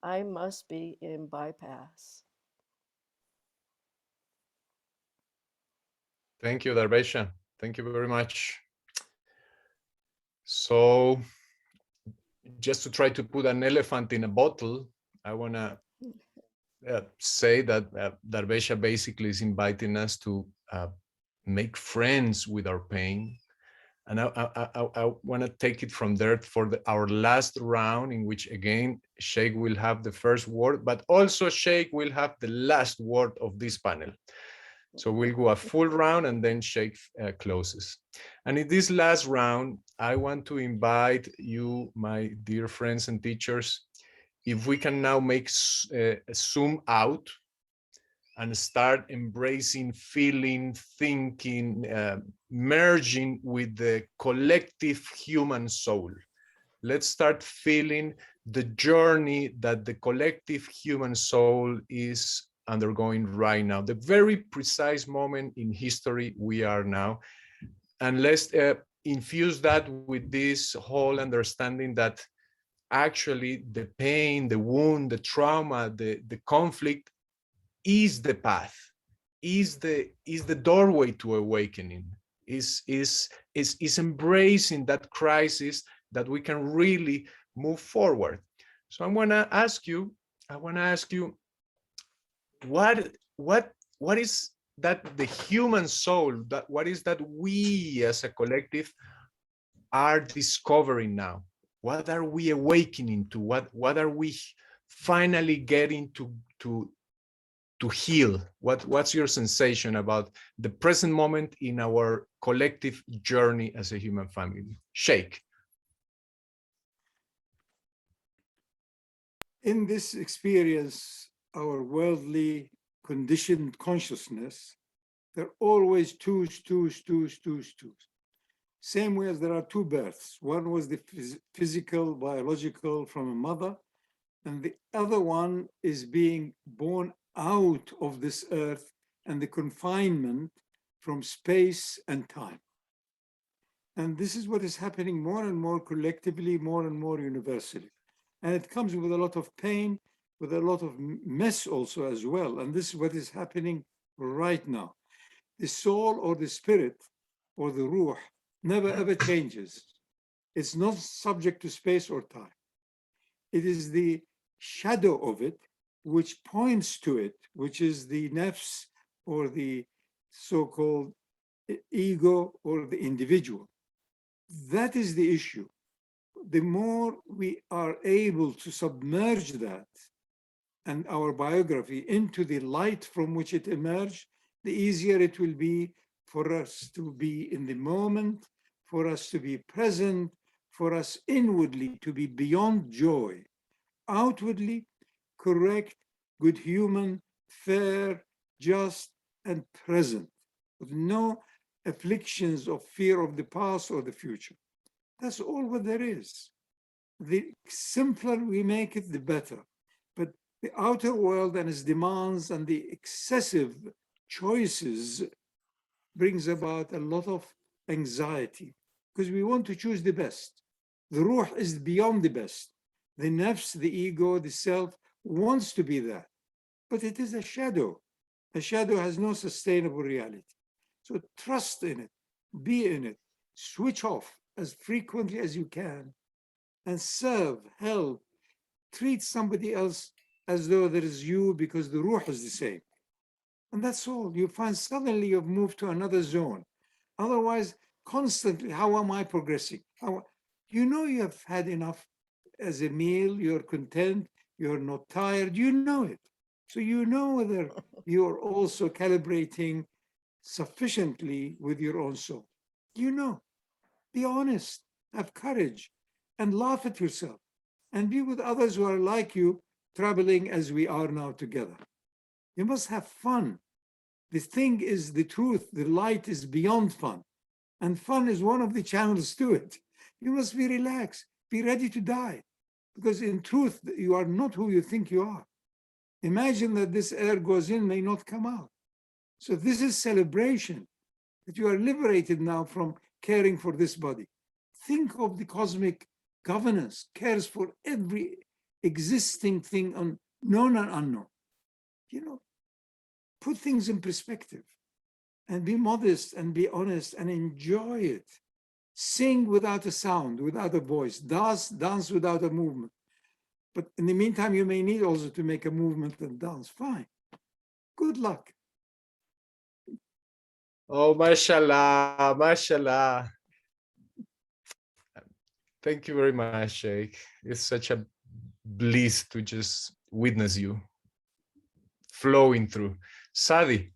I must be in bypass. Thank you, Darvesha. Thank you very much. So just to try to put an elephant in a bottle, I want to say that Darvesha basically is inviting us to make friends with our pain. And I want to take it from there for our last round, in which, again, Sheikh will have the first word, but also Sheikh will have the last word of this panel. So we'll go a full round and then Sheikh closes. And in this last round, I want to invite you, my dear friends and teachers, if we can now make a zoom out and start embracing, feeling, thinking, merging with the collective human soul. Let's start feeling the journey that the collective human soul is undergoing right now, the very precise moment in history we are now. And let's infuse that with this whole understanding that actually the pain, the wound, the trauma, the conflict is the path, is the doorway to awakening, is embracing that crisis that we can really move forward. So I want to ask you, what is that the human soul, that what is that we as a collective are discovering now? What are we awakening to? What are we finally getting to heal? What's your sensation about the present moment in our collective journey as a human family? Sheikh. In this experience, our worldly conditioned consciousness, there are always twos. Same way as there are two births. One was the physical, biological from a mother, and the other one is being born out of this earth and the confinement from space and time. And this is what is happening more and more collectively, more and more universally. And it comes with a lot of pain, with a lot of mess also as well. And this is what is happening right now. The soul or the spirit or the ruh never ever changes. It's not subject to space or time. It is the shadow of it which points to it, which is the nafs or the so-called ego or the individual. That is the issue. The more we are able to submerge that and our biography into the light from which it emerged, the easier it will be for us to be in the moment, for us to be present, for us inwardly to be beyond joy, outwardly correct, good human, fair, just, and present, with no afflictions of fear of the past or the future. That's all what there is. The simpler we make it, the better. But the outer world and its demands and the excessive choices brings about a lot of anxiety because we want to choose the best. The ruh is beyond the best. The nafs, the ego, the self wants to be that, but it is a shadow. A shadow has no sustainable reality. So trust in it, be in it, switch off as frequently as you can, and serve, help, treat somebody else as though there is you because the ruh is the same. And that's all. You find suddenly you've moved to another zone. Otherwise, constantly, how am I progressing? You know you have had enough as a meal, you're content, you're not tired, you know it. So you know whether you're also calibrating sufficiently with your own soul. You know, be honest, have courage, and laugh at yourself, and be with others who are like you, traveling as we are now together. You must have fun. The thing is the truth, the light is beyond fun, and fun is one of the channels to it. You must be relaxed, be ready to die, because in truth, you are not who you think you are. Imagine that this air goes in, may not come out. So this is celebration, that you are liberated now from caring for this body. Think of the cosmic governance, cares for every existing thing, on known and unknown. You know, put things in perspective and be modest and be honest and enjoy it. Sing without a sound, without a voice, dance without a movement. But in the meantime, you may need also to make a movement and dance. Fine. Good luck. Oh, mashallah, mashallah. Thank you very much, Sheikh. It's such a bliss to just witness you flowing through. Sadi.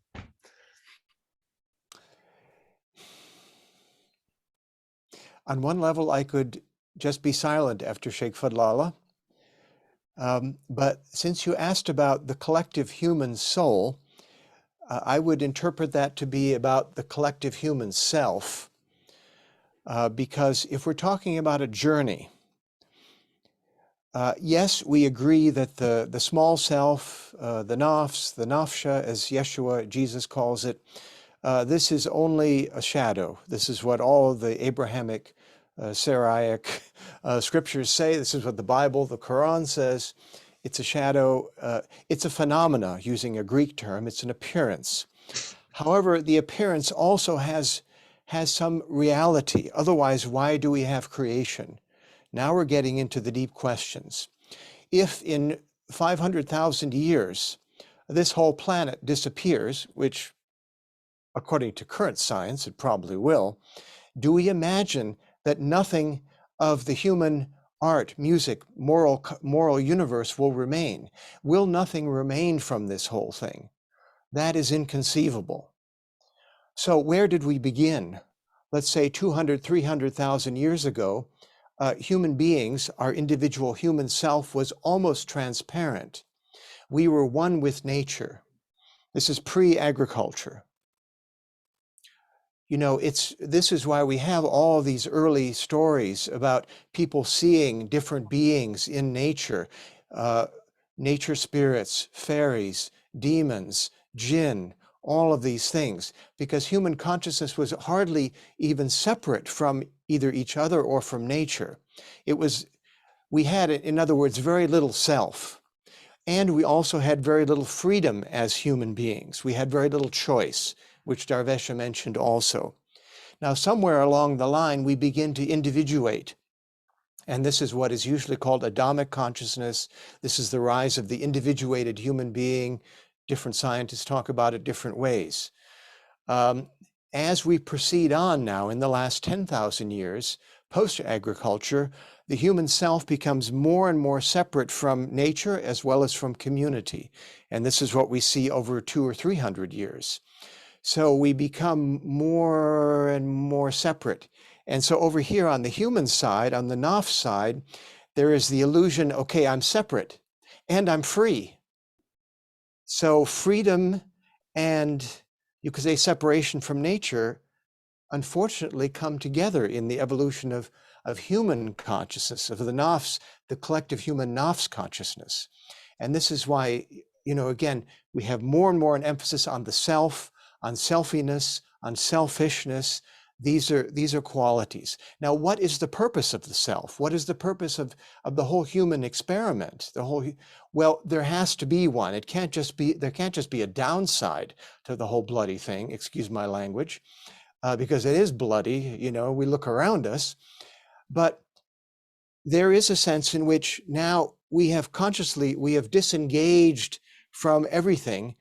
On one level, I could just be silent after Sheikh Fadlallah. But since you asked about the collective human soul, I would interpret that to be about the collective human self. Because if we're talking about a journey, yes, we agree that the small self, the nafs, the nafsha, as Yeshua, Jesus calls it, this is only a shadow. This is what all of the Abrahamic, Saraic scriptures say. This is what the Bible, the Quran says. It's a shadow. It's a phenomena, using a Greek term. It's an appearance. However, the appearance also has some reality. Otherwise, why do we have creation? Now we're getting into the deep questions. If in 500,000 years this whole planet disappears, which according to current science it probably will, do we imagine that nothing of the human art, music, moral universe will remain. Will nothing remain from this whole thing? That is inconceivable. So where did we begin? Let's say 200, 300,000 years ago, human beings, our individual human self was almost transparent. We were one with nature. This is pre-agriculture. You know, this is why we have all these early stories about people seeing different beings in nature, nature spirits, fairies, demons, jinn, all of these things, because human consciousness was hardly even separate from either each other or from nature. We had, in other words, very little self. And we also had very little freedom as human beings. We had very little choice, which Darvesha mentioned also. Now, somewhere along the line, we begin to individuate. And this is what is usually called Adamic consciousness. This is the rise of the individuated human being. Different scientists talk about it different ways. As we proceed on now in the last 10,000 years, post-agriculture, the human self becomes more and more separate from nature as well as from community. And this is what we see over 200 or 300 years. So we become more and more separate. And so over here on the human side, on the nafs side, there is the illusion, okay, I'm separate and I'm free. So freedom and, you could say, separation from nature, unfortunately, come together in the evolution of human consciousness, of the nafs, the collective human nafs consciousness. And this is why, you know, again, we have more and more an emphasis on the self, on selfiness, on selfishness. These are qualities. Now, what is the purpose of the self? What is the purpose of the whole human experiment? Well, there has to be one. There can't just be a downside to the whole bloody thing, excuse my language, because it is bloody, you know, we look around us. But there is a sense in which now we have disengaged from everything.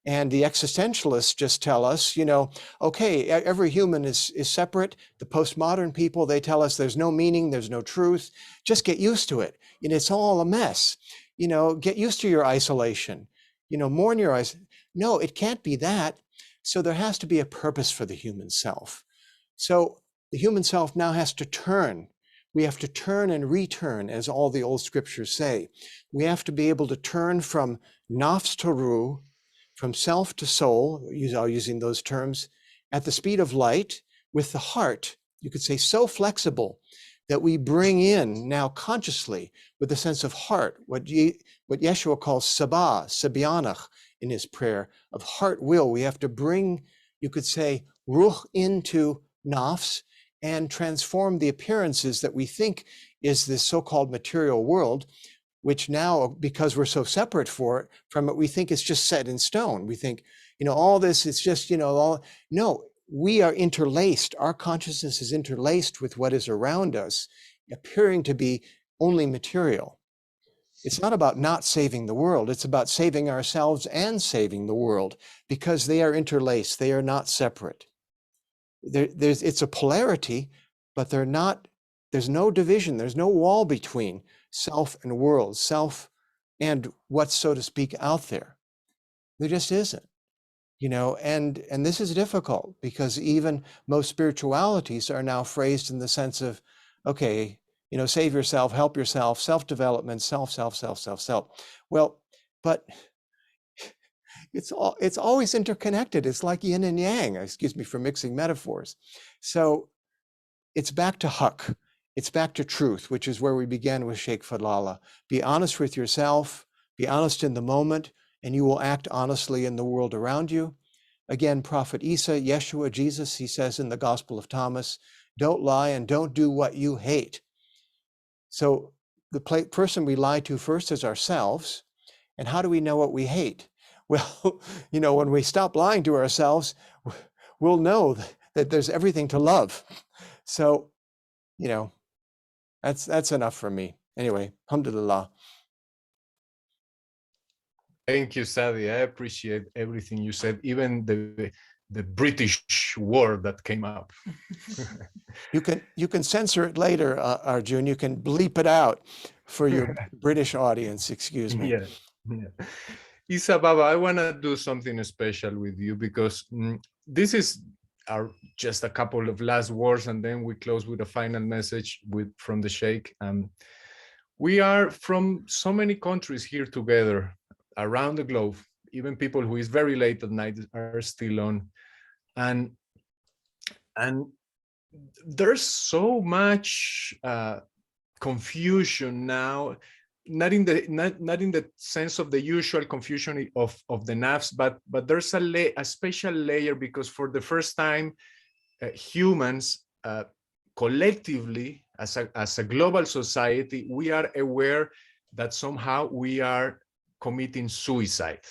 And the existentialists just tell us, you know, okay, every human is separate. The postmodern people, they tell us there's no meaning, there's no truth. Just get used to it. And it's all a mess. You know, get used to your isolation. You know, mourn your isolation. No, it can't be that. So there has to be a purpose for the human self. So the human self now has to turn. We have to turn and return, as all the old scriptures say. We have to be able to turn from nafs to ruh, from self to soul, using those terms, at the speed of light, with the heart, you could say, so flexible that we bring in now consciously, with a sense of heart, what Yeshua calls sabah, sabianach, in his prayer, of heart will. We have to bring, you could say, ruh into nafs and transform the appearances that we think is this so-called material world, which now, because we're so separate from it, we think it's just set in stone. We think, you know, all this is just, you know, no, we are interlaced. Our consciousness is interlaced with what is around us, appearing to be only material. It's not about not saving the world. It's about saving ourselves and saving the world, because they are interlaced. They are not separate. It's a polarity, but they're not. There's no division. There's no wall between self and world, self and what's, so to speak, out there. There just isn't, you know, and this is difficult, because even most spiritualities are now phrased in the sense of, okay, you know, save yourself, help yourself, self-development, self. Well, but it's always interconnected. It's like yin and yang, excuse me for mixing metaphors. So it's back to haq. It's back to truth, which is where we began with Sheikh Fadlallah. Be honest with yourself, be honest in the moment, and you will act honestly in the world around you. Again, Prophet Isa, Yeshua, Jesus, he says in the Gospel of Thomas, don't lie and don't do what you hate. So the person we lie to first is ourselves. And how do we know what we hate? Well, you know, when we stop lying to ourselves, we'll know that there's everything to love. So, you know, that's enough for me. Anyway, alhamdulillah. Thank you, Sadi. I appreciate everything you said, even British word that came up. You can censor it later, Arjun. You can bleep it out for your British audience. Excuse me. Yeah, yeah. Issa Baba, I want to do something special with you because this is our just a couple of last words, and then we close with a final message from the Sheikh. We are from so many countries here together around the globe. Even people who is very late at night are still on, and there's so much confusion now, not in the sense of the usual confusion of the nafs, but there's a special layer, because for the first time humans collectively as a global society, we are aware that somehow we are committing suicide.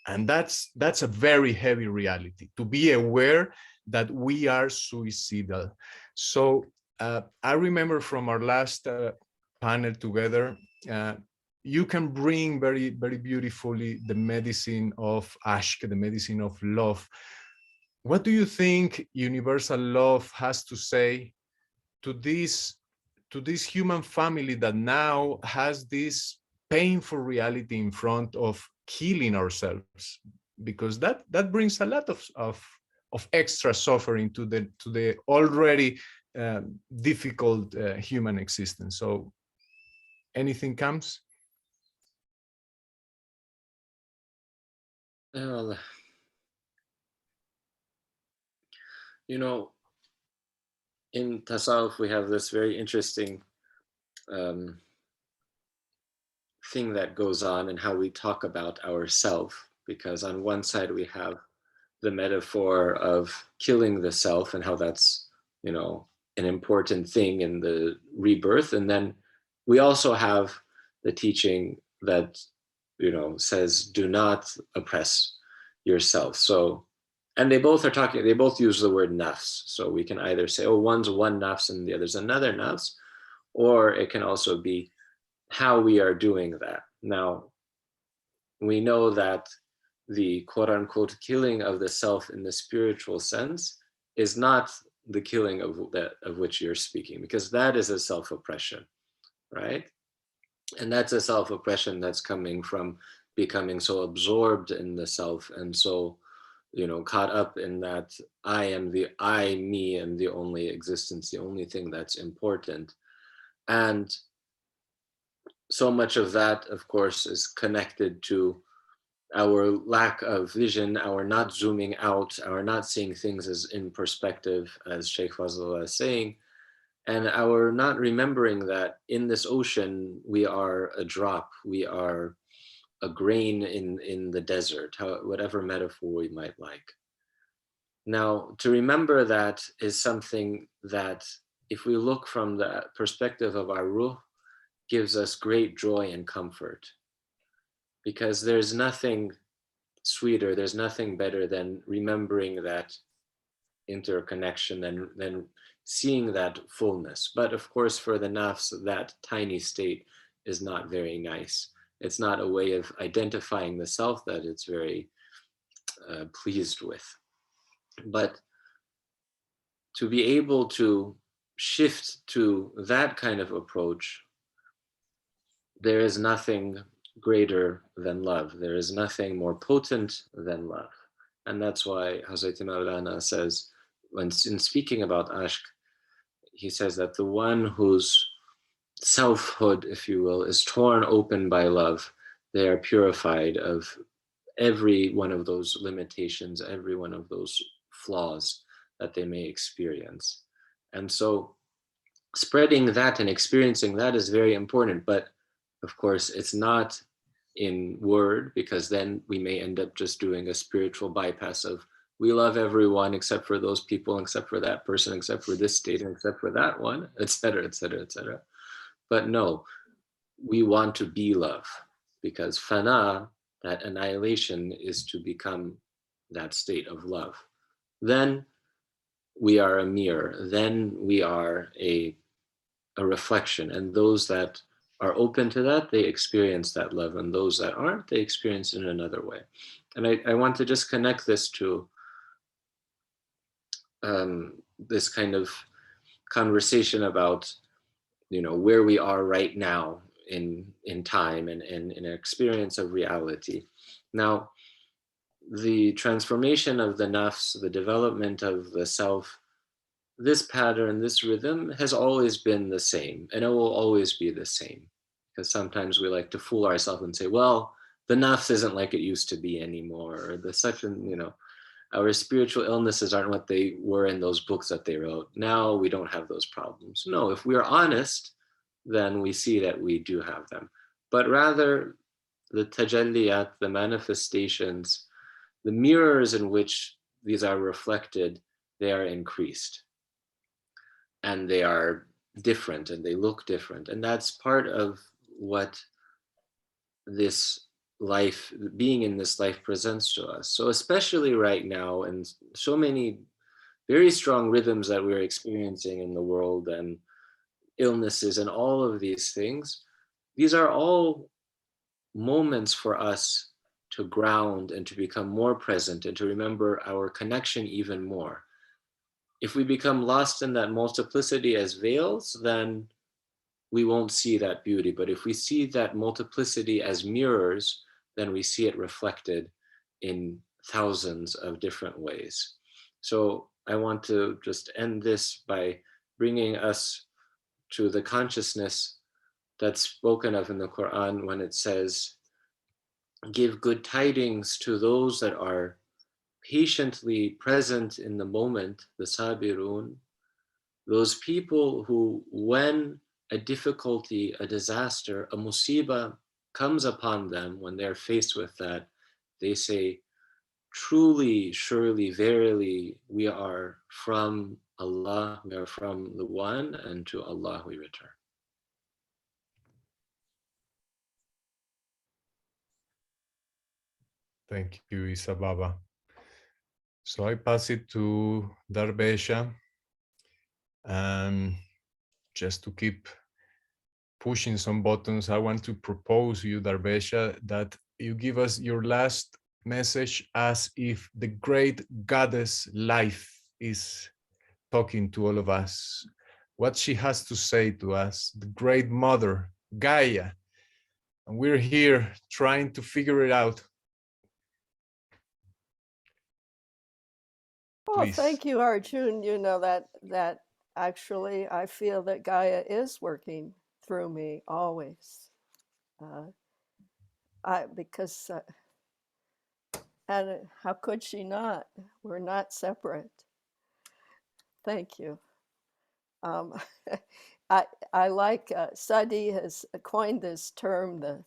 And that's a very heavy reality, to be aware that we are suicidal. So I remember from our last panel together, you can bring very, very beautifully the medicine of ashk, the medicine of love. What do you think universal love has to say to this human family that now has this painful reality in front of killing ourselves? Because that brings a lot of extra suffering to the already difficult human existence. So anything comes? Well, you know, in Tasawwuf, we have this very interesting thing that goes on in how we talk about ourself, because on one side we have the metaphor of killing the self and how that's, you know, an important thing in the rebirth. And then we also have the teaching that, you know, says, do not oppress yourself. So, and they both use the word nafs. So we can either say, oh, one's one nafs and the other's another nafs, or it can also be how we are doing that. Now, we know that the quote unquote killing of the self in the spiritual sense is not the killing of which you're speaking, because that is a self-oppression, right? And that's a self-oppression that's coming from becoming so absorbed in the self and so, you know, caught up in that I am the I, me, and the only existence, the only thing that's important. And so much of that, of course, is connected to our lack of vision, our not zooming out, our not seeing things as in perspective, as Shaykh Fazlullah is saying, and our not remembering that in this ocean, we are a drop, we are a grain in the desert, whatever metaphor we might like. Now, to remember that is something that, if we look from the perspective of our ruh, gives us great joy and comfort. Because there's nothing sweeter, there's nothing better than remembering that interconnection and then seeing that fullness. But of course, for the nafs, that tiny state is not very nice. It's not a way of identifying the self that it's very pleased with. But to be able to shift to that kind of approach, there is nothing greater than love. There is nothing more potent than love. And that's why Hazrat Maulana says, when in speaking about ashk, he says that the one whose selfhood, if you will, is torn open by love, they are purified of every one of those limitations, every one of those flaws that they may experience. And so spreading that and experiencing that is very important. But of course, it's not in word, because then we may end up just doing a spiritual bypass of, we love everyone except for those people, except for that person, except for this state, and except for that one, etc., etc., etc. But no, we want to be love, because fana, that annihilation, is to become that state of love. Then we are a mirror, then we are a reflection, and those that are open to that, they experience that love, and those that aren't, they experience it in another way. And I want to just connect this to this kind of conversation about, you know, where we are right now in time and in an experience of reality. Now, the transformation of the nafs, the development of the self, this pattern, this rhythm has always been the same, and it will always be the same. Because sometimes we like to fool ourselves and say, well, the nafs isn't like it used to be anymore, or the such, and you know, our spiritual illnesses aren't what they were in those books that they wrote. Now we don't have those problems. No, if we are honest, then we see that we do have them. But rather, the tajalliyat, the manifestations, the mirrors in which these are reflected, they are increased. And they are different and they look different. And that's part of what this life, being in this life, presents to us. So especially right now, and so many very strong rhythms that we're experiencing in the world, and illnesses and all of these things, these are all moments for us to ground and to become more present and to remember our connection even more. If we become lost in that multiplicity as veils, then we won't see that beauty. But if we see that multiplicity as mirrors, then we see it reflected in thousands of different ways. So I want to just end this by bringing us to the consciousness that's spoken of in the Quran when it says, give good tidings to those that are patiently present in the moment, the sabirun, those people who, when a difficulty, a disaster, a musibah comes upon them, when they're faced with that, they say, truly, surely, verily, we are from Allah, we are from the One, and to Allah we return. Thank you, Issa Baba. So I pass it to Darbesha, and just to keep pushing some buttons, I want to propose you, Darbesha, that you give us your last message as if the great goddess life is talking to all of us. What she has to say to us, the great mother, Gaia. And we're here trying to figure it out. Well, Please. thank you, Arjun. You know that actually I feel that Gaia is working through me always. Because and how could she not? We're not separate. Thank you. I like Sadi has coined this term, the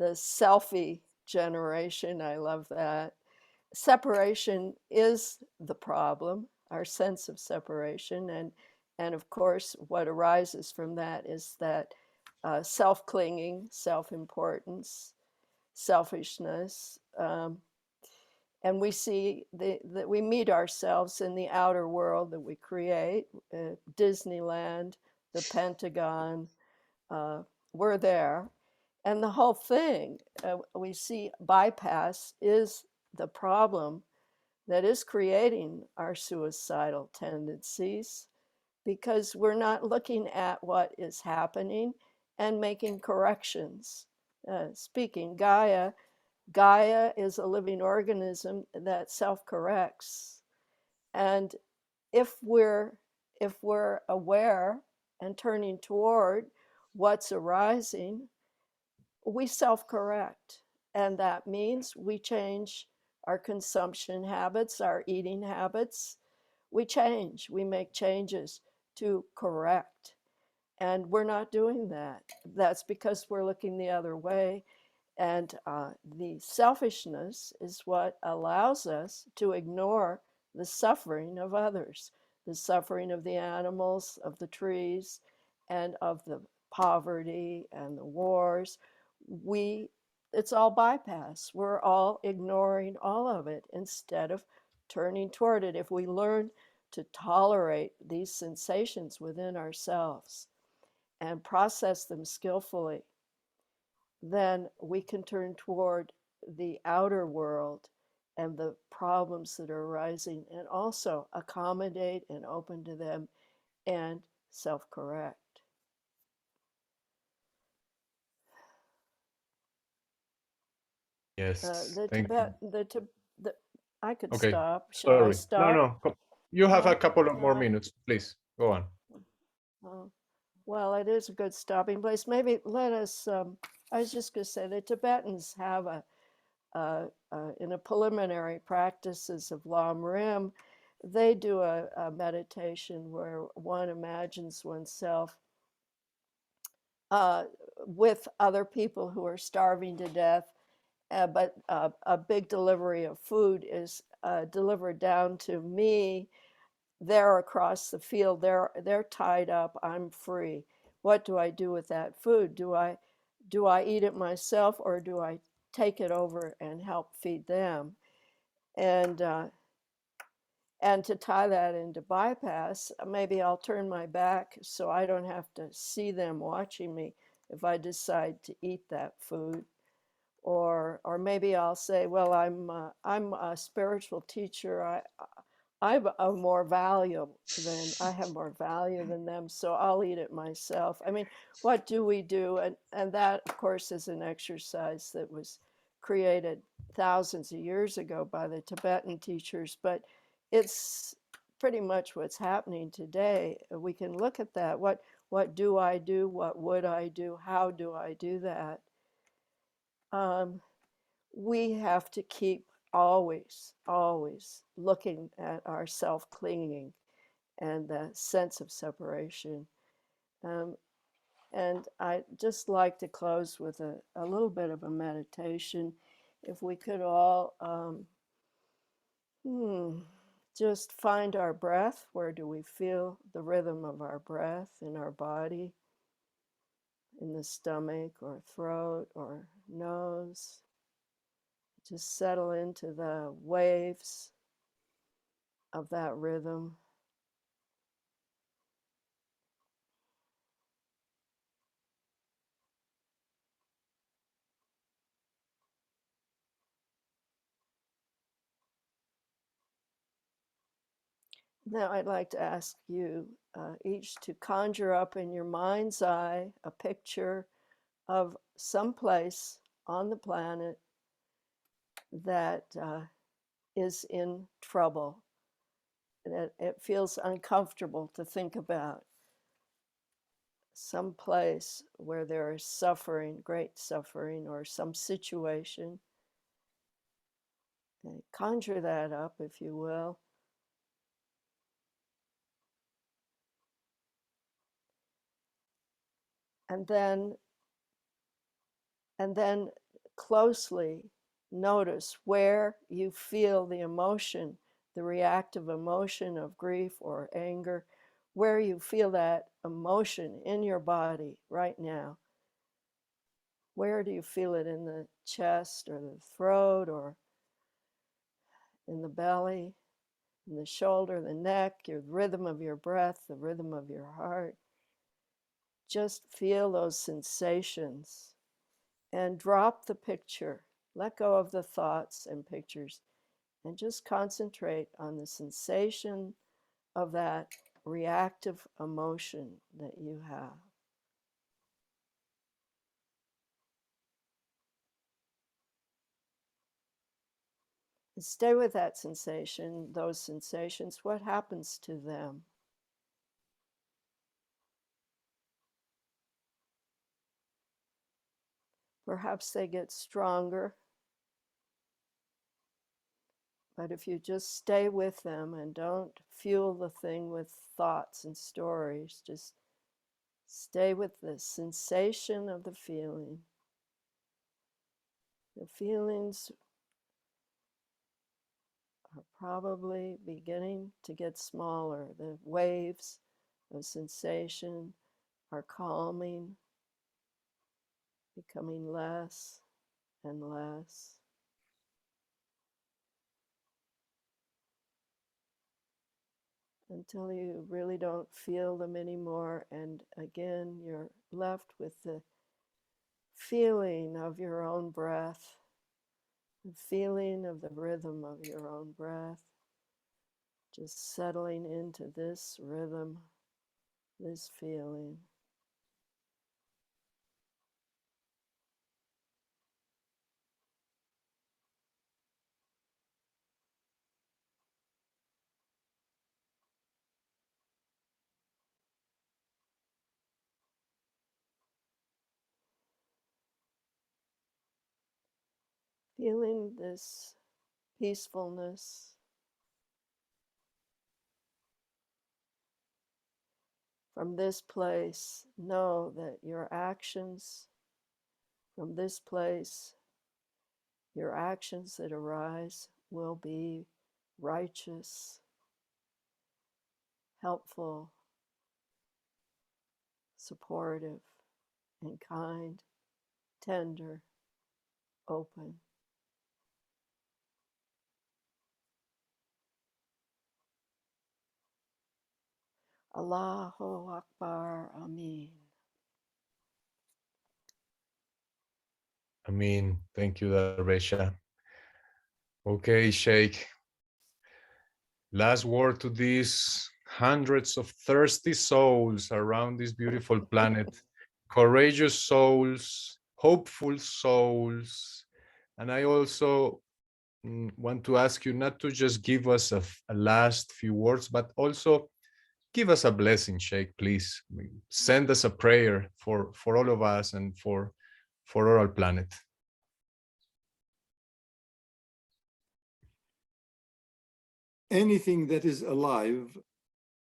selfie generation. I love that. Separation is the problem, our sense of separation, and of course, what arises from that is that self-clinging, self-importance, selfishness, and we see that we meet ourselves in the outer world that we create, Disneyland, the Pentagon, we're there. And the whole thing, we see bypass is the problem that is creating our suicidal tendencies, because we're not looking at what is happening and making corrections. Speaking Gaia is a living organism that self-corrects. And if we're aware and turning toward what's arising, we self-correct. And that means we change our consumption habits, our eating habits. We change, we make changes to correct. And we're not doing that. That's because we're looking the other way. And the selfishness is what allows us to ignore the suffering of others, the suffering of the animals, of the trees, and of the poverty and the wars. It's all bypass. We're all ignoring all of it instead of turning toward it. If we learn to tolerate these sensations within ourselves and process them skillfully, then we can turn toward the outer world and the problems that are arising, and also accommodate and open to them and self-correct. Yes, The thank you. Tibet, the I could Okay, stop. Should I sorry. No, stop? no, you have a No, couple of more no. minutes, please. Go on. Well, it is a good stopping place. Maybe let us. I was just going to say the Tibetans have in a preliminary practices of Lam Rim, they do a meditation where one imagines oneself with other people who are starving to death, but a big delivery of food is delivered down to me. They're across the field. They're tied up. I'm free. What do I do with that food? Do I eat it myself, or do I take it over and help feed them? And to tie that into bypass, maybe I'll turn my back so I don't have to see them watching me if I decide to eat that food. Or maybe I'll say, well, I'm a spiritual teacher. I have more value I have more value than them, so I'll eat it myself. I mean, what do we do? And that, of course, is an exercise that was created thousands of years ago by the Tibetan teachers, but it's pretty much what's happening today. We can look at that. What do I do? What would I do? How do I do that? We have to keep always looking at our self-clinging and the sense of separation. And I'd just like to close with a little bit of a meditation. If we could all just find our breath. Where do we feel the rhythm of our breath in our body? In the stomach or throat or nose? Just settle into the waves of that rhythm. Now I'd like to ask you each to conjure up in your mind's eye a picture of some place on the planet that is in trouble, that it feels uncomfortable to think about. Some place where there is suffering, great suffering, or some situation. And conjure that up, if you will. And then closely notice where you feel the emotion, the reactive emotion of grief or anger, where you feel that emotion in your body right now. Where do you feel it, in the chest or the throat or in the belly, in the shoulder, the neck, your rhythm of your breath, the rhythm of your heart? Just feel those sensations and drop the picture. Let go of the thoughts and pictures and just concentrate on the sensation of that reactive emotion that you have. And stay with that sensation, those sensations. What happens to them? Perhaps they get stronger. But if you just stay with them and don't fuel the thing with thoughts and stories, just stay with the sensation of the feeling. The feelings are probably beginning to get smaller. The waves of sensation are calming, becoming less and less. Until you really don't feel them anymore. And again, you're left with the feeling of your own breath, The feeling of the rhythm of your own breath, just settling into this rhythm, this feeling. Feeling this peacefulness. From this place, know that your actions, from this place, your actions that arise will be righteous, helpful, supportive, and kind, tender, open. Allahu Akbar, Ameen. Amin. Thank you, Darsha. Okay, Sheikh. Last word to these hundreds of thirsty souls around this beautiful planet, courageous souls, hopeful souls. And I also want to ask you not to just give us a last few words, but also give us a blessing, Sheikh, please. Send us a prayer for all of us and for our planet. Anything that is alive,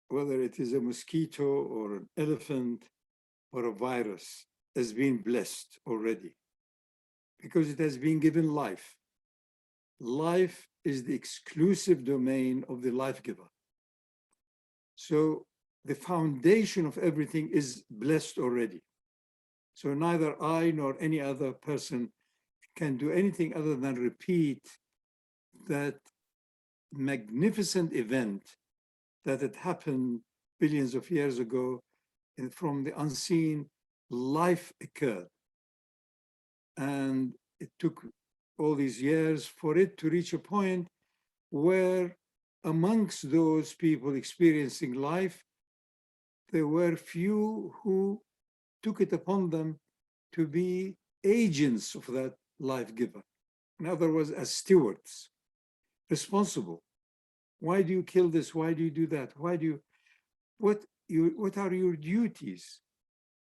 whether it is a mosquito or an elephant or a virus, has been blessed already because it has been given life. Life is the exclusive domain of the life giver. So the foundation of everything is blessed already. So neither I nor any other person can do anything other than repeat that magnificent event that had happened billions of years ago, and from the unseen, life occurred. And it took all these years for it to reach a point where amongst those people experiencing life, there were few who took it upon them to be agents of that life giver. In other words, as stewards, responsible. Why do you kill this? Why do you do that? Why do you, what are your duties?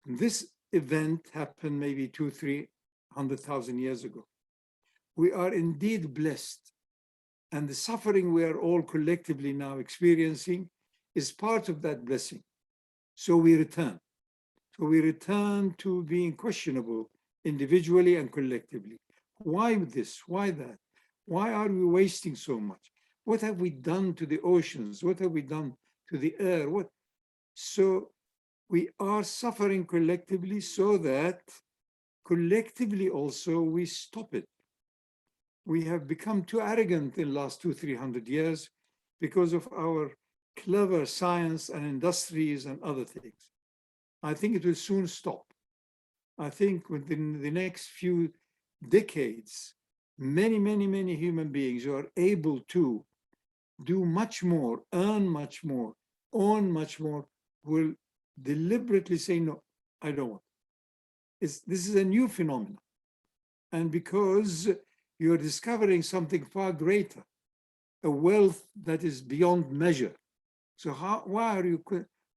This event happened maybe 200,000-300,000 years ago. We are indeed blessed. And the suffering we are all collectively now experiencing is part of that blessing. So we return. So we return to being questionable individually and collectively. Why this? Why that? Why are we wasting so much? What have we done to the oceans? What have we done to the air? So we are suffering collectively so that collectively also we stop it. We have become too arrogant in the last 200-300 years because of our clever science and industries and other things. I think it will soon stop. I think within the next few decades, many human beings who are able to do much more, earn much more, own much more, will deliberately say, no, I don't want. This is a new phenomenon. And because you're discovering something far greater, a wealth that is beyond measure. So why are you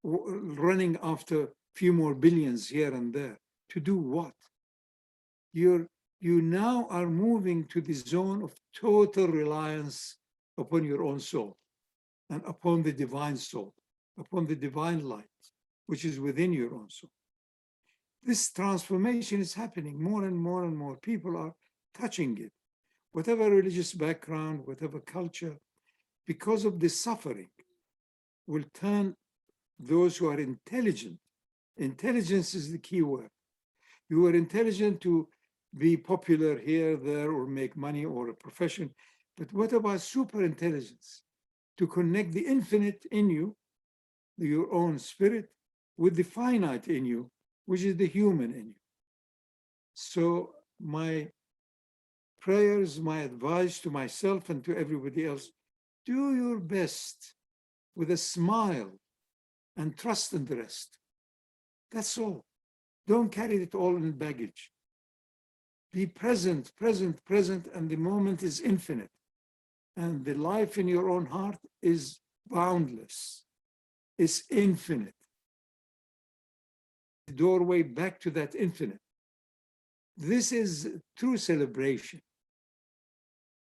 running after a few more billions here and there? To do what? You now are moving to the zone of total reliance upon your own soul and upon the divine soul, upon the divine light, which is within your own soul. This transformation is happening. More and more and more people are touching it. Whatever religious background, whatever culture, because of this suffering, will turn those who are intelligent. Intelligence is the key word. You are intelligent to be popular here, there, or make money or a profession. But what about super intelligence? To connect the infinite in you, your own spirit, with the finite in you, which is the human in you. So my prayers, my advice to myself and to everybody else, do your best with a smile and trust in the rest. That's all. Don't carry it all in baggage. Be present, present, present, and the moment is infinite. And the life in your own heart is boundless. It's infinite. The doorway back to that infinite. This is true celebration.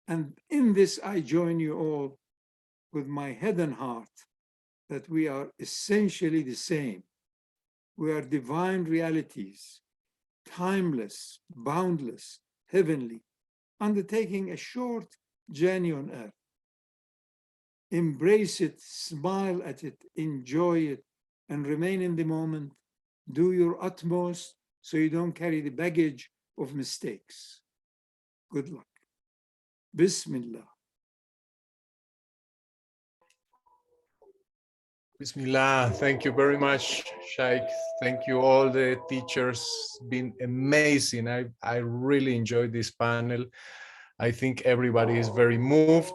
And in this, I join you all with my head and heart, that we are essentially the same. We are divine realities, timeless, boundless, heavenly, undertaking a short journey on earth. Embrace it, smile at it, enjoy it, and remain in the moment. Do your utmost so you don't carry the baggage of mistakes. Good luck. Bismillah. Bismillah. Thank you very much, Shaykh. Thank you all the teachers. It's been amazing. I really enjoyed this panel. I think everybody is very moved.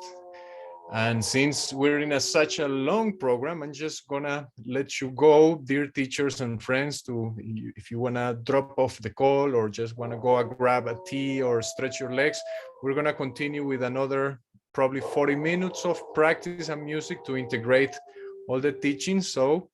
And since we're in such a long program, I'm just gonna let you go, dear teachers and friends, to if you wanna drop off the call or just wanna go grab a tea or stretch your legs, we're gonna continue with another probably 40 minutes of practice and music to integrate all the teachings. So